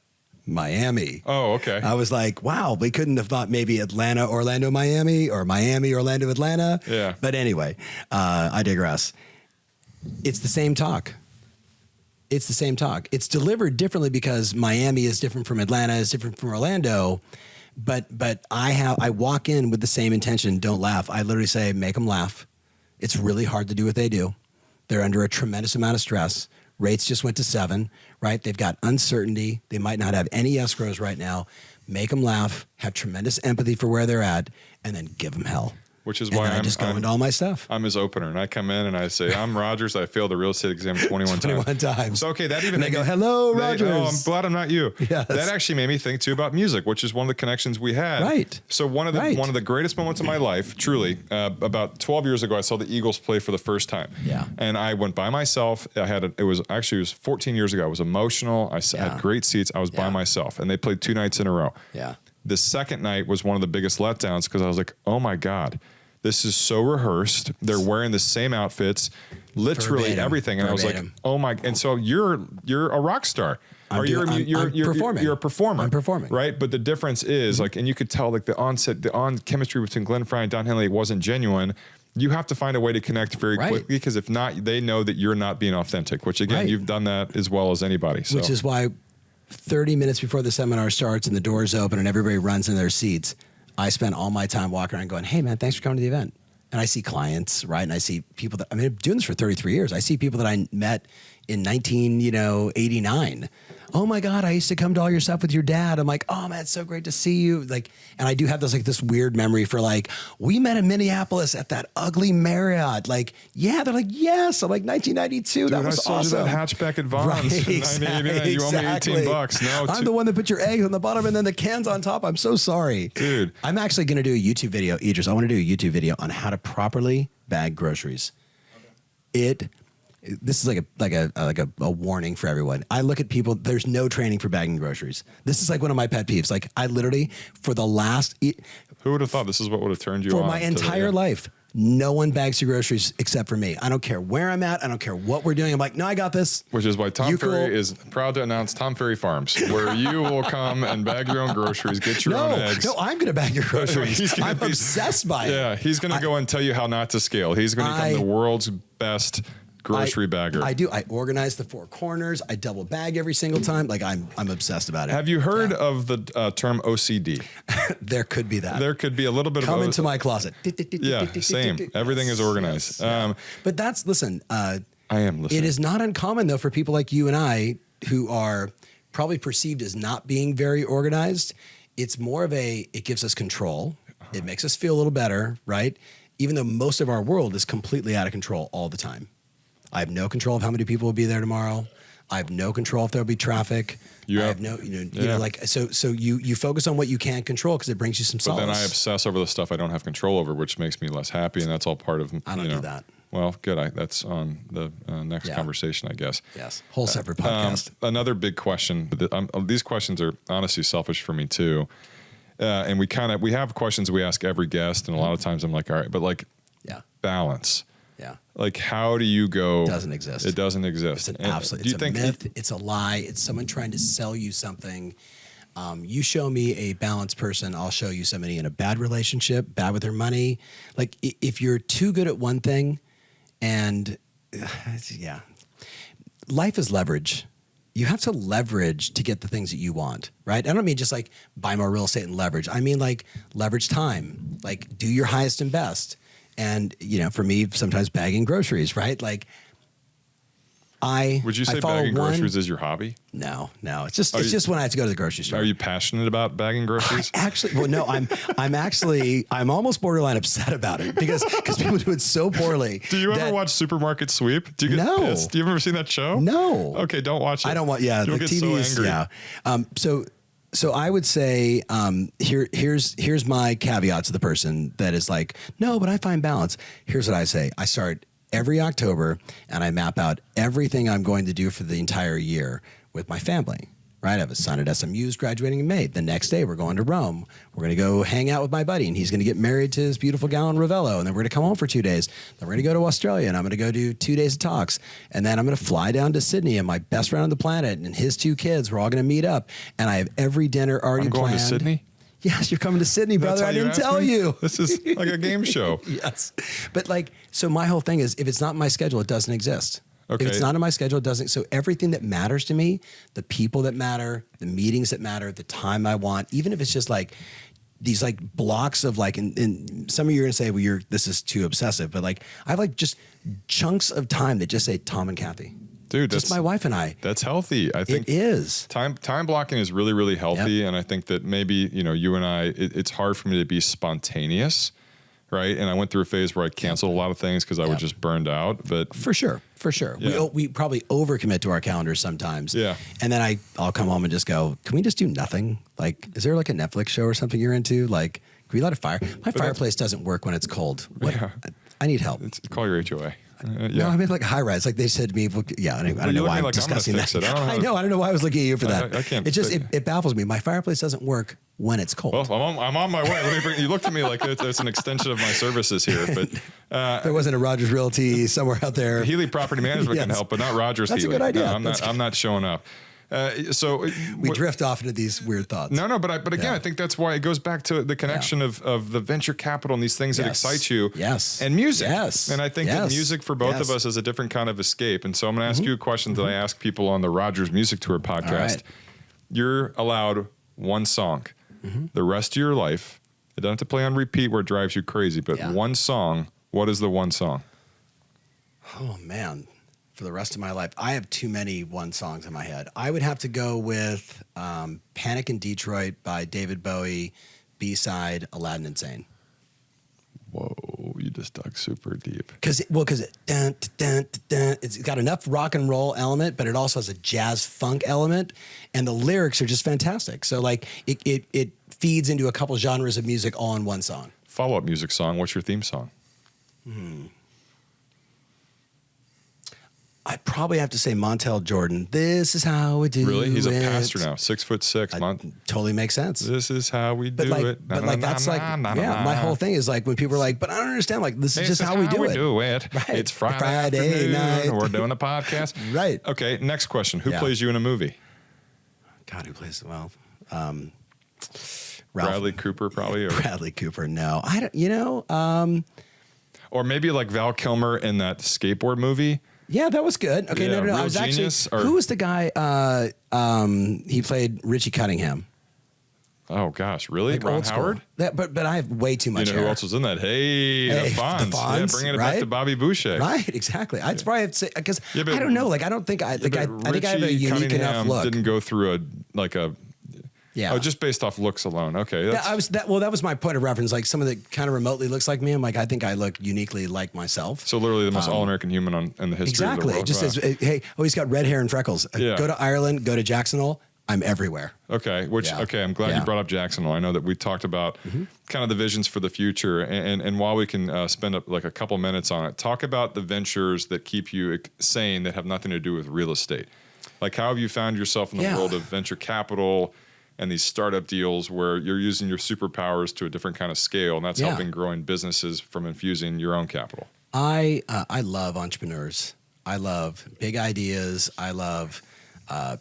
Miami. Oh, okay. I was like, wow, we couldn't have thought maybe Atlanta, Orlando, Miami, or Miami, Orlando, Atlanta. Yeah. But anyway, I digress. It's the same talk. It's the same talk. It's delivered differently because Miami is different from Atlanta, is different from Orlando. But I walk in with the same intention. Don't laugh. I literally say, make them laugh. It's really hard to do what they do. They're under a tremendous amount of stress. Rates just went to 7, right? They've got uncertainty. They might not have any escrows right now. Make them laugh, have tremendous empathy for where they're at, and then give them hell. Which is And why then I just go into all my stuff. I'm his opener, and I come in and I say, "I'm Rogers. I failed the real estate exam 21 times. So okay, that even And they go, "Hello, Rogers." Oh, I'm glad I'm not you. Yes. That actually made me think too about music, which is one of the connections we had. Right. So one of the greatest moments of my life, truly, about 12 years ago, I saw the Eagles play for the first time. Yeah. And I went by myself. It was 14 years ago. I was emotional. I had great seats. I was by myself, and they played 2 nights in a row. Yeah. The second night was one of the biggest letdowns because I was like, oh my God. This is so rehearsed. They're wearing the same outfits, literally Verbatim. everything. And I was like, oh my! And so you're a rock star. I'm performing. You're a performer. I'm performing. Right. But the difference is like, and you could tell like the chemistry between Glenn Fry and Don Henley wasn't genuine. You have to find a way to connect very quickly because if not, they know that you're not being authentic, which again, you've done that as well as anybody. So. Which is why 30 minutes before the seminar starts and the doors open and everybody runs in their seats, I spend all my time walking around going, hey, man, thanks for coming to the event. And I see clients, right? And I see people that, I'm doing this for 33 years. I see people that I met in 1989. Oh my God, I used to come to all your stuff with your dad. I'm like, oh man, it's so great to see you. Like, and I do have this weird memory for like, we met in Minneapolis at that ugly Marriott. Like, yeah, they're like, yes. I'm like 1992. Dude, that was awesome. I sold you that hatchback at Vaughn's. Right, exactly. You owe me $18. No, I'm the one that put your eggs on the bottom and then the cans on top. I'm so sorry. Dude. I'm actually going to do a YouTube video, Idris. I want to do a YouTube video on how to properly bag groceries. Okay. This is like a warning for everyone. I look at people, there's no training for bagging groceries. This is like one of my pet peeves. Like I literally, for the last... Who would have thought this is what would have turned you on? For my entire life, no one bags your groceries except for me. I don't care where I'm at. I don't care what we're doing. I'm like, no, I got this. Which is why Tom Ferry is proud to announce Tom Ferry Farms, where you will come and bag your own groceries, get your own eggs. No, I'm going to bag your groceries. I'm obsessed by it. Yeah, he's going to go and tell you how not to scale. He's going to become the world's best grocery bagger. I do. I organize the 4 corners. I double bag every single time. Like I'm obsessed about it. Have you heard of the term OCD? There could be that. There could be a little bit Come into my closet. Yeah, same. Everything is organized. But listen. I am listening. It is not uncommon though for people like you and I who are probably perceived as not being very organized. It's more of it gives us control. It makes us feel a little better, right? Even though most of our world is completely out of control all the time. I have no control of how many people will be there tomorrow. I have no control if there'll be traffic. I have no, so you focus on what you can't control because it brings you some solace. But then I obsess over the stuff I don't have control over, which makes me less happy, and that's all part of. I don't do that. Well, good. That's on the next conversation, I guess. Yes, whole separate podcast. Another big question. These questions are honestly selfish for me too, and we have questions we ask every guest, and a lot of times I'm like, all right, but like, balance. Yeah. Like, how do you go? It doesn't exist. It doesn't exist. It's an absolute. It's a myth. It's a lie. It's someone trying to sell you something. You show me a balanced person, I'll show you somebody in a bad relationship, bad with their money. Like if you're too good at one thing, and life is leverage. You have to leverage to get the things that you want, right? I don't mean just like buy more real estate and leverage. I mean like leverage time, like do your highest and best. And, for me, sometimes bagging groceries, right? Like Would you say bagging groceries is your hobby? No. It's just when I have to go to the grocery store. Are you passionate about bagging groceries? I'm almost borderline upset about it because people do it so poorly. Do you ever watch Supermarket Sweep? Do you get pissed? Do you ever seen that show? No. Okay, don't watch it. I don't want, the TV is, So I would say, here's my caveat to the person that is like, no, but I find balance. Here's what I say. I start every October and I map out everything I'm going to do for the entire year with my family, right? I have a son at SMU who's graduating in May. The next day, we're going to Rome. We're going to go hang out with my buddy, and he's going to get married to his beautiful gal in Ravello, and then we're going to come home for 2 days. Then we're going to go to Australia, and I'm going to go do 2 days of talks, and then I'm going to fly down to Sydney, and my best friend on the planet and his 2 kids, we're all going to meet up, and I have every dinner already planned. I'm going to Sydney? Yes, you're coming to Sydney, brother. I didn't tell you. This is like a game show. Yes. But like, so my whole thing is, if it's not in my schedule, it doesn't exist. Okay. If it's not in my schedule, it doesn't. So everything that matters to me, the people that matter, the meetings that matter, the time I want, even if it's just like these like blocks of like, and some of you are going to say, well, this is too obsessive, but like, I have like just chunks of time that just say Tom and Kathy. Dude, just my wife and I. That's healthy. I think it is. Time blocking is really, really healthy. Yep. And I think that maybe, you and I, it's hard for me to be spontaneous, right? And I went through a phase where I canceled a lot of things because I was just burned out. But for sure. Yeah. We probably overcommit to our calendars sometimes. Yeah. And then I'll come home and just go, can we just do nothing? Like, is there like a Netflix show or something you're into? Like, can we light a fire? My fireplace doesn't work when it's cold. I need help. Call your HOA. No, I mean like high rise. Like they said to me, I don't know why I'm discussing that. I know. I don't know why I was looking at you for that. I can't. It baffles me. My fireplace doesn't work when it's cold. Well, I'm on my way. You looked at me like it's an extension of my services here, but there wasn't a Rogers Realty somewhere out there. Healy Property Management can help, but not Rogers. That's Healy. a good idea. No, I'm not showing up. So we drift off into these weird thoughts. No, but again, I think that's why it goes back to the connection of the venture capital and these things that excite you. Yes. And music. Yes. And I think that music for both of us is a different kind of escape. And so I'm going to ask you a question that I ask people on the Rogers Music Tour podcast. Right. You're allowed one song the rest of your life. It doesn't have to play on repeat where it drives you crazy, but one song. What is the one song? Oh, man. For the rest of my life, I have too many one songs in my head. I would have to go with Panic in Detroit by David Bowie, B-side, Aladdin Insane. Whoa, you just dug super deep. Because it's got enough rock and roll element, but it also has a jazz funk element, and the lyrics are just fantastic. So like it feeds into a couple genres of music all in one song. Follow-up music song, what's your theme song? I probably have to say Montel Jordan. This is how we do it. Really? He's a pastor now, 6'6". Totally makes sense. This is how we do it. But like that's like, my whole thing is like when people are like, but I don't understand. Like this is just how we do it. Right. It's Friday night. We're doing a podcast. Right. Okay. Next question. Who plays you in a movie? God, who plays? Well, Bradley Cooper probably. Or? Bradley Cooper. No, I don't. Or maybe like Val Kilmer in that skateboard movie. Yeah, that was good. Okay, no. I was actually. Who was the guy? He played Richie Cunningham. Oh gosh, really? Like Ron Howard? But I have way too much. You know who else was in that? Hey, the Fonz. Yeah, bringing it back to Bobby Boucher. Right, exactly. I'd probably have to say because I don't know. Like I don't think I think I think I have a unique Cunningham enough look. Didn't go through a. Yeah. Oh, just based off looks alone. Okay. That was my point of reference. Like someone that kind of remotely looks like me. I'm like, I think I look uniquely like myself. So literally the most all-American human in the history of the world. Exactly. It just says, hey, he's got red hair and freckles. Yeah. Go to Ireland, go to Jackson Hole. I'm everywhere. Okay. Okay. I'm glad you brought up Jackson Hole. I know that we talked about kind of the visions for the future. And while we can spend like a couple minutes on it, talk about the ventures that keep you sane that have nothing to do with real estate. Like how have you found yourself in the world of venture capital and these startup deals where you're using your superpowers to a different kind of scale, and that's helping growing businesses from infusing your own capital? I love entrepreneurs. I love big ideas. I love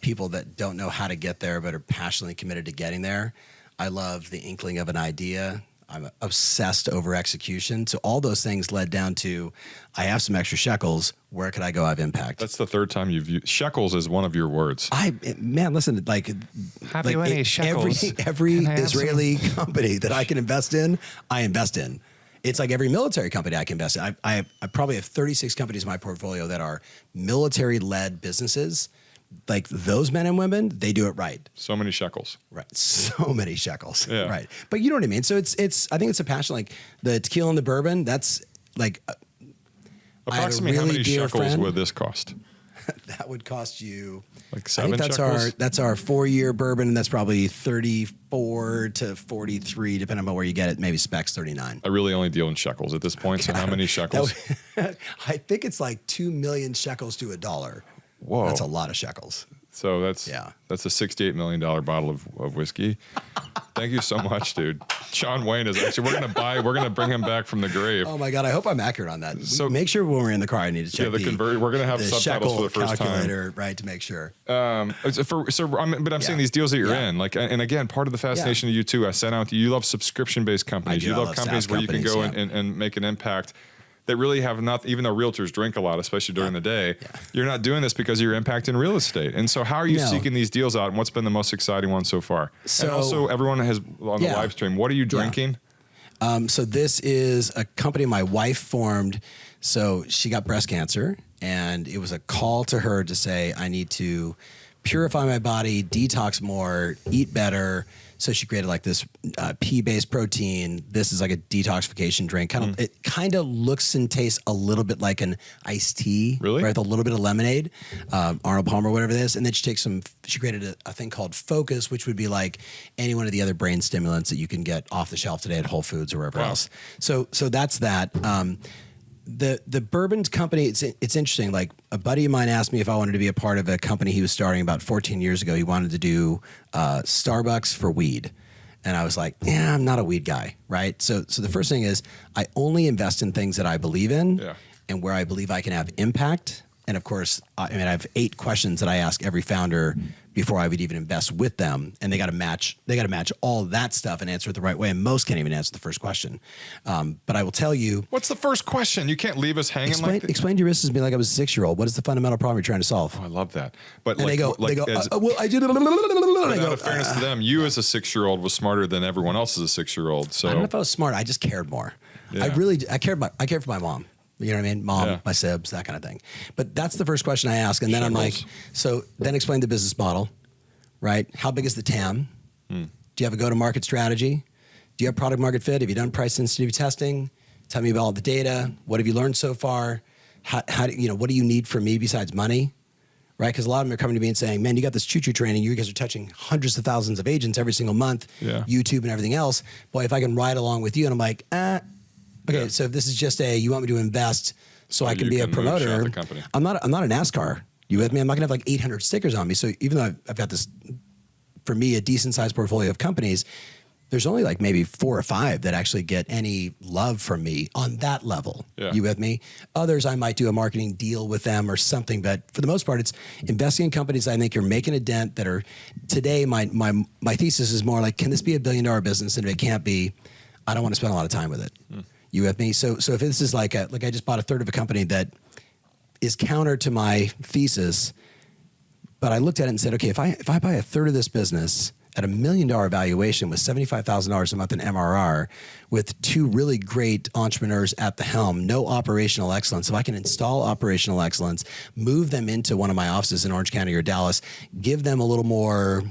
people that don't know how to get there but are passionately committed to getting there. I love the inkling of an idea. I'm obsessed over execution. So all those things led down to, I have some extra shekels. Where could I go have impact? That's the third time you've used shekels is one of your words. Listen, like, have you any shekels? Every Israeli company that I can invest in, I invest in. It's like every military company I can invest in. I probably have 36 companies in my portfolio that are military-led businesses. Like those men and women, they do it right. So many shekels. Right. So many shekels. Yeah. Right. But you know what I mean? So it's I think it's a passion. Like the tequila and the bourbon, that's like approximately how many shekels would this cost? That would cost you like 7 I think shekels? That's our 4-year bourbon, and that's probably 34 to 43, depending on where you get it. Maybe specs 39. I really only deal in shekels at this point. So how many shekels? I think it's like 2 million shekels to $1. Whoa. That's a lot of shekels. So that's Yeah. that's a $68 million bottle of whiskey. Thank you so much, dude. Sean Wayne is actually we're gonna bring him back from the grave. Oh my God, I hope I'm accurate on that. So- Make sure when we're in the car, I need to check We're gonna have the subtitles shekel for the first calculator, right, to make sure. I'm saying these deals that you're in, like, and again, part of the fascination of you too. I sent out you love subscription-based companies. I do. You I love love companies SaaS where you can go companies, and make an impact. That really have not, even though realtors drink a lot, especially during the day, you're not doing this because of your impact in real estate. And so how are you seeking these deals out, and what's been the most exciting one so far? So, and also everyone has on the live stream, what are you drinking? So this is a company my wife formed. So she got breast cancer, and it was a call to her to say, I need to purify my body, detox more, eat better. So she created like this pea-based protein. This is like a detoxification drink. It kind of looks and tastes a little bit like an iced tea, really, right? With a little bit of lemonade, Arnold Palmer, whatever it is. And then she created a thing called Focus, which would be like any one of the other brain stimulants that you can get off the shelf today at Whole Foods or wherever else. So that's that. The bourbon company, it's interesting. Like a buddy of mine asked me if I wanted to be a part of a company he was starting about 14 years ago. He wanted to do Starbucks for weed. And I was like, yeah, I'm not a weed guy, right? So the first thing is I only invest in things that I believe in and where I believe I can have impact. And of course, I have 8 questions that I ask every founder before I would even invest with them, and they got to match all that stuff and answer it the right way. And most can't even answer the first question. But I will tell you, what's the first question? You can't leave us hanging. Explain to your business to me like I was a 6-year-old. What is the fundamental problem you're trying to solve? Oh, I love that. But and they go, well, I did it. Out of fairness to them, you as a 6-year-old was smarter than everyone else as a 6-year-old. So I don't know if I was smart. I just cared more. I cared for my mom. You know what I mean? Mom, my sibs, that kind of thing. But that's the first question I ask. And then I'm like, then explain the business model, right? How big is the TAM? Do you have a go-to-market strategy? Do you have product market fit? Have you done price sensitivity testing? Tell me about all the data. What have you learned so far? What do you need from me besides money? Right? Because a lot of them are coming to me and saying, man, you got this choo-choo training. You guys are touching hundreds of thousands of agents every single month, YouTube and everything else. Boy, if I can ride along with you. And I'm like, okay, so if this is just you want me to invest so I can be a promoter, I'm not a NASCAR. You with me? I'm not gonna have like 800 stickers on me. So even though I've got this, for me, a decent sized portfolio of companies, there's only like maybe 4 or 5 that actually get any love from me on that level. You with me? Others, I might do a marketing deal with them or something, but for the most part, it's investing in companies I think you're making a dent that are today. My thesis is more like, can this be a $1 billion business? And if it can't be, I don't want to spend a lot of time with it. You with me? So if this is like I just bought a third of a company that is counter to my thesis, but I looked at it and said, okay, if I buy a third of this business at $1 million valuation with $75,000 a month in MRR, with 2 really great entrepreneurs at the helm, no operational excellence. If I can install operational excellence, move them into one of my offices in Orange County or Dallas, give them a little more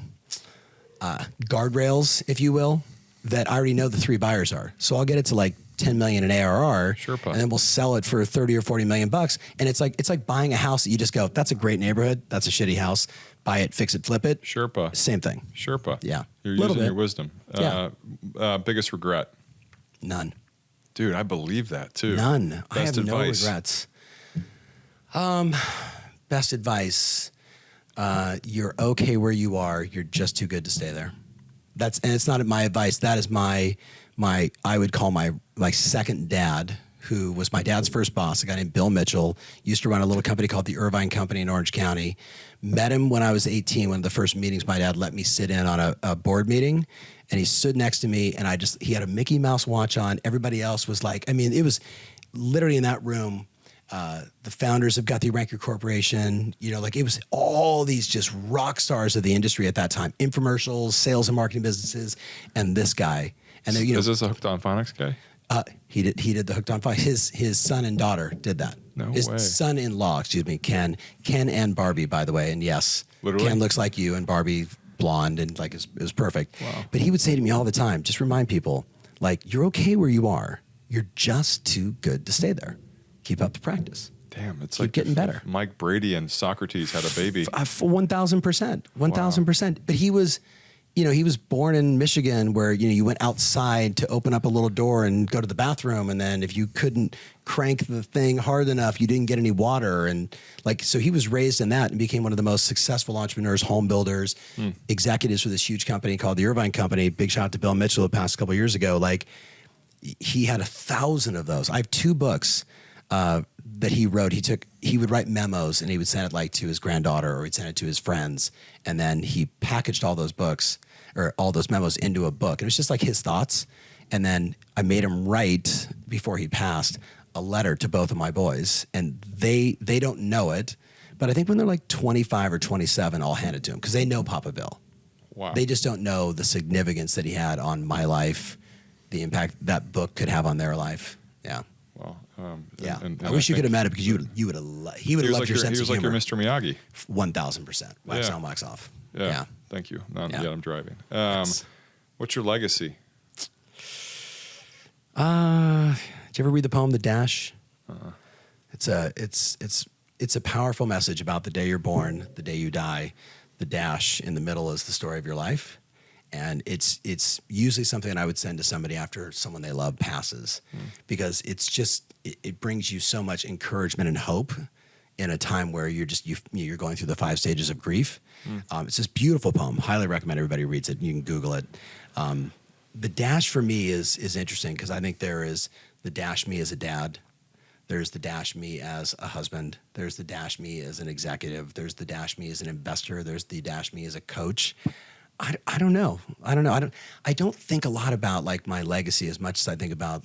guardrails, if you will, that I already know the 3 buyers are. So I'll get it to like 10 million in ARR, and then we'll sell it for 30 or 40 million bucks. And it's like buying a house that you just go, that's a great neighborhood. That's a shitty house. Buy it, fix it, flip it. Sherpa. Same thing. Sherpa. Yeah. You're using your wisdom. Biggest regret? None. Dude, I believe that too. None. Best advice? No regrets. Best advice. You're okay where you are. You're just too good to stay there. And it's not my advice. That is my I would call my second dad, who was my dad's first boss, a guy named Bill Mitchell, used to run a little company called the Irvine Company in Orange County. Met him when I was 18, one of the first meetings my dad let me sit in on a board meeting, and he stood next to me, and he had a Mickey Mouse watch on. Everybody else was like, it was literally in that room, the founders of Guthrie Ranker Corporation, it was all these just rock stars of the industry at that time, infomercials, sales and marketing businesses, and this guy. And is this a Hooked on Phonics guy? He did the Hooked on Phonics. His son and daughter did that. His son-in-law, Ken and Barbie, by the way. And yes, literally? Ken looks like you and Barbie blonde, and it was perfect. Wow. But he would say to me all the time, just remind people, you're okay where you are. You're just too good to stay there. Keep up the practice. Damn, it's Keep getting better. Mike Brady and Socrates had a baby. 1,000%. 1,000%. But he was he was born in Michigan where, you went outside to open up a little door and go to the bathroom. And then if you couldn't crank the thing hard enough, you didn't get any water. And so he was raised in that and became one of the most successful entrepreneurs, home builders, executives for this huge company called the Irvine Company. Big shout out to Bill Mitchell the past couple of years ago. He had 1,000 of those. I have 2 books that he wrote. He would write memos and he would send it to his granddaughter, or he'd send it to his friends. And then he packaged all those books or all those memos into a book. And it was just his thoughts. And then I made him write, before he passed, a letter to both of my boys. And they don't know it, but I think when they're 25 or 27, I'll hand it to him because they know Papa Bill. Wow. They just don't know the significance that he had on my life, the impact that book could have on their life. Yeah. Well, yeah. And I wish you could have met him because he would have loved your sense of humor. He was like your Mr. Miyagi. 1,000%. Wax on, wax off. Yeah. Thank you. Not Yeah. yet. I'm driving. What's your legacy? Did you ever read the poem "The Dash"? It's a powerful message about the day you're born, the day you die. The dash in the middle is the story of your life, and it's usually something I would send to somebody after someone they love passes, because it brings you so much encouragement and hope in a time where you're going through the 5 stages of grief. It's this beautiful poem. Highly recommend everybody reads it. You can Google it. The dash for me is interesting because I think there is the dash me as a dad. There's the dash me as a husband. There's the dash me as an executive. There's the dash me as an investor. There's the dash me as a coach. I don't know. I don't think a lot about my legacy as much as I think about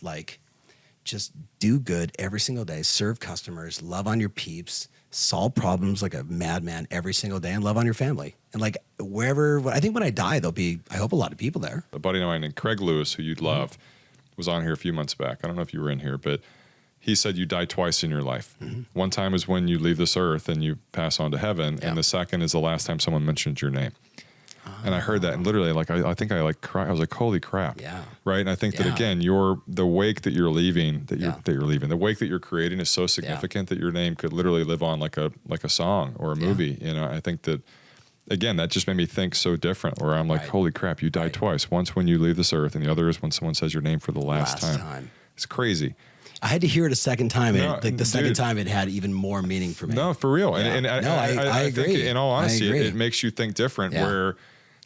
just do good every single day, serve customers, love on your peeps, solve problems like a madman every single day, and love on your family. And wherever, I think when I die, there'll be, I hope, a lot of people there. A buddy of mine named Craig Lewis, who you'd love, was on here a few months back. I don't know if you were in here, but he said you die twice in your life. One time is when you leave this earth and you pass on to heaven, and the second is the last time someone mentions your name. And I heard that, and literally, I think I cried. I was like, "Holy crap!" Yeah. Right. And I think that again, the wake that you're leaving, the wake that you're creating is so significant that your name could literally live on like a song or a movie. I think that again, that just made me think so different. Where I'm like, "Holy crap! You die twice. Once when you leave this earth, and the other is when someone says your name for the last time. It's crazy." I had to hear it a second time. Second time, it had even more meaning for me. No, for real. Yeah. And I agree. think, in all honesty, it makes you think different. Where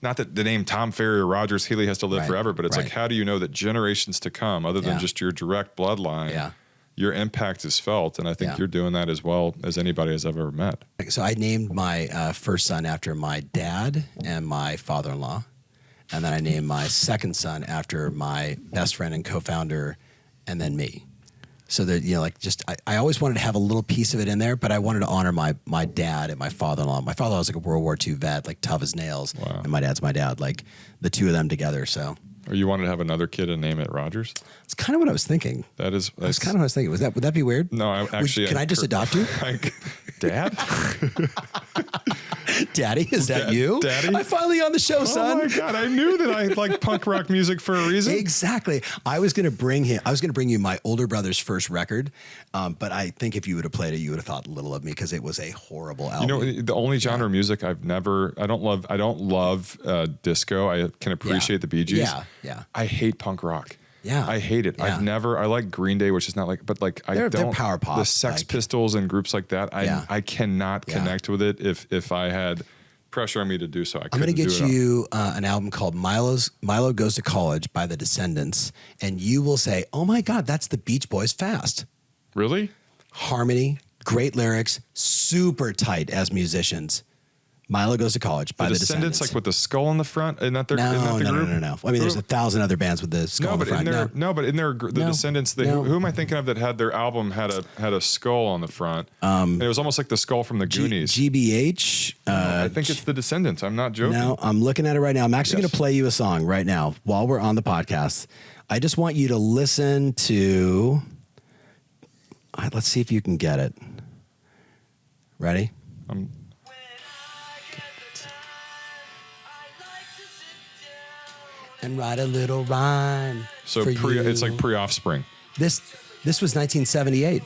not that the name Tom Ferry or Rogers Healy has to live forever, but it's how do you know that generations to come, other than just your direct bloodline, your impact is felt? And I think you're doing that as well as anybody has ever met. So I named my first son after my dad and my father-in-law. And then I named my second son after my best friend and co-founder, and then me. So that, I always wanted to have a little piece of it in there, but I wanted to honor my dad and my father-in-law. My father-in-law was a World War II vet, tough as nails. Wow. And my dad's my dad, the two of them together. So. Or you wanted to have another kid and name it Rogers? It's kind of what I was thinking. That's kind of what I was thinking. Would that be weird? No, can I just adopt you? Dad? Daddy, is that you? Daddy? I'm finally on the show, son. Oh my God, I knew that I like punk rock music for a reason. Exactly. I was going to bring you my older brother's first record, but I think if you would have played it, you would have thought little of me because it was a horrible album. The only genre of music I don't love disco. I can appreciate the Bee Gees. Yeah. I hate punk rock. Yeah. I hate it. Yeah. I like Green Day, which is not they're power pop. The Sex Pistols and groups like that. I cannot connect with it. If I had pressure on me to do so, I'm going to get you an album called Milo Goes to College by the Descendants, and you will say, "Oh my God, that's the Beach Boys fast." Really? Harmony, great lyrics, super tight as musicians. Milo Goes to College by the Descendants. Like with the skull in the front, and not their no. group? I mean, there's 1,000 other bands with the skull in the front. But in their the Descendants, who am I thinking of that had their album had a skull on the front? And it was almost like the skull from the Goonies. GBH. I think it's the Descendants. I'm not joking. No, I'm looking at it right now. I'm actually going to play you a song right now while we're on the podcast. I just want you to listen to. Let's see if you can get it. Ready? And write a little rhyme. So it's like pre-Offspring. This was 1978.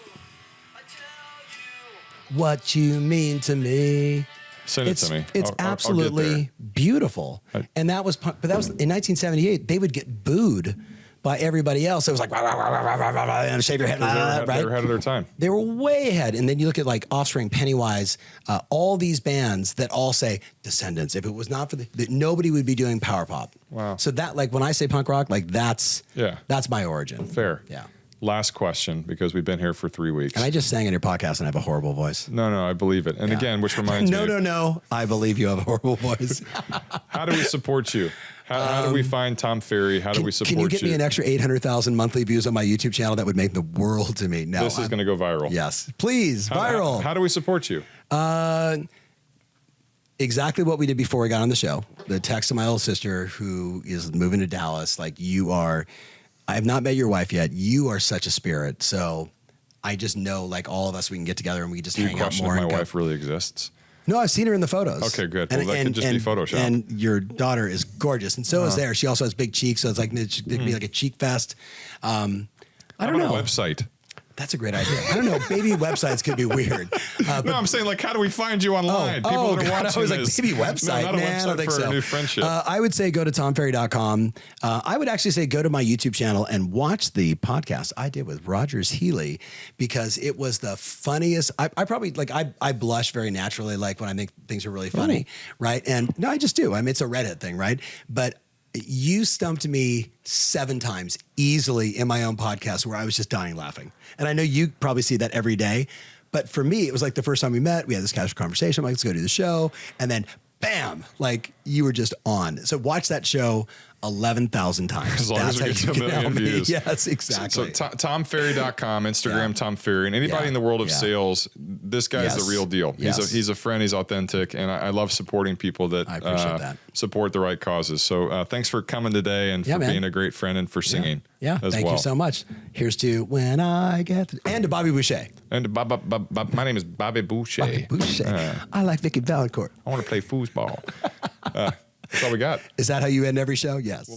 What you mean to me? Send it to me. It's absolutely beautiful. And that was in 1978. They would get booed by everybody else. It was like, rah, rah, rah, rah, rah, rah, rah, and shave your head, right? They were ahead of their time. They were way ahead. And then you look at like Offspring, Pennywise, all these bands that all say Descendants. If it was not for that, nobody would be doing power pop. Wow. So that, like when I say punk rock, like that's my origin. Fair. Yeah. Last question, because we've been here for 3 weeks. And I just sang in your podcast and I have a horrible voice. No, I believe it. And again, which reminds me. No. I believe you have a horrible voice. How do we support you? How do we find Tom Ferry? How do we support you? Can you get me an extra 800,000 monthly views on my YouTube channel? That would make the world to me. No, this is going to go viral. Yes, please, viral. How do we support you? Exactly what we did before we got on the show. The text to my little sister who is moving to Dallas. Like, I have not met your wife yet. You are such a spirit. So I just know, like, all of us, we can get together and we just hang out more. If my wife really exists? No, I've seen her in the photos. Okay, good. Well, that could just be Photoshop. And your daughter is gorgeous, and so is there. She also has big cheeks, so it's like it could be like a cheek fest. I don't know. A website. That's a great idea. I don't know. Baby websites could be weird. No, I'm saying, like, how do we find you online? People that are watching I was like, this. baby website. No, not a website I don't think for so. a new friendship. I would say go to tomferry.com. I would actually say go to my YouTube channel and watch the podcast I did with Rogers Healy, because it was the funniest. I probably, like, I blush very naturally, like, when I think things are really funny, right? And no, I just do. I mean, it's a Reddit thing, right? But you stumped me 7 times easily in my own podcast where I was just dying laughing. And I know you probably see that every day. But for me, it was like the first time we met, we had this casual conversation. I'm like, let's go do the show. And then bam, like you were just on. So watch that show 11,000 times. As long as we get to 1 million views. Yes, exactly. So tomferry.com, Instagram, Tom Ferry. And anybody in the world of sales, this guy's the real deal. He's a friend. He's authentic. And I love supporting people that, I appreciate that. Support the right causes. So thanks for coming today and for being a great friend and for singing. Yeah, thank you so much. Here's to When I Get... And to Bobby Boucher. And to my name is Bobby Boucher. Bobby Boucher. I like Vicky Valancourt. I want to play foosball. That's all we got. Is that how you end every show? Yes.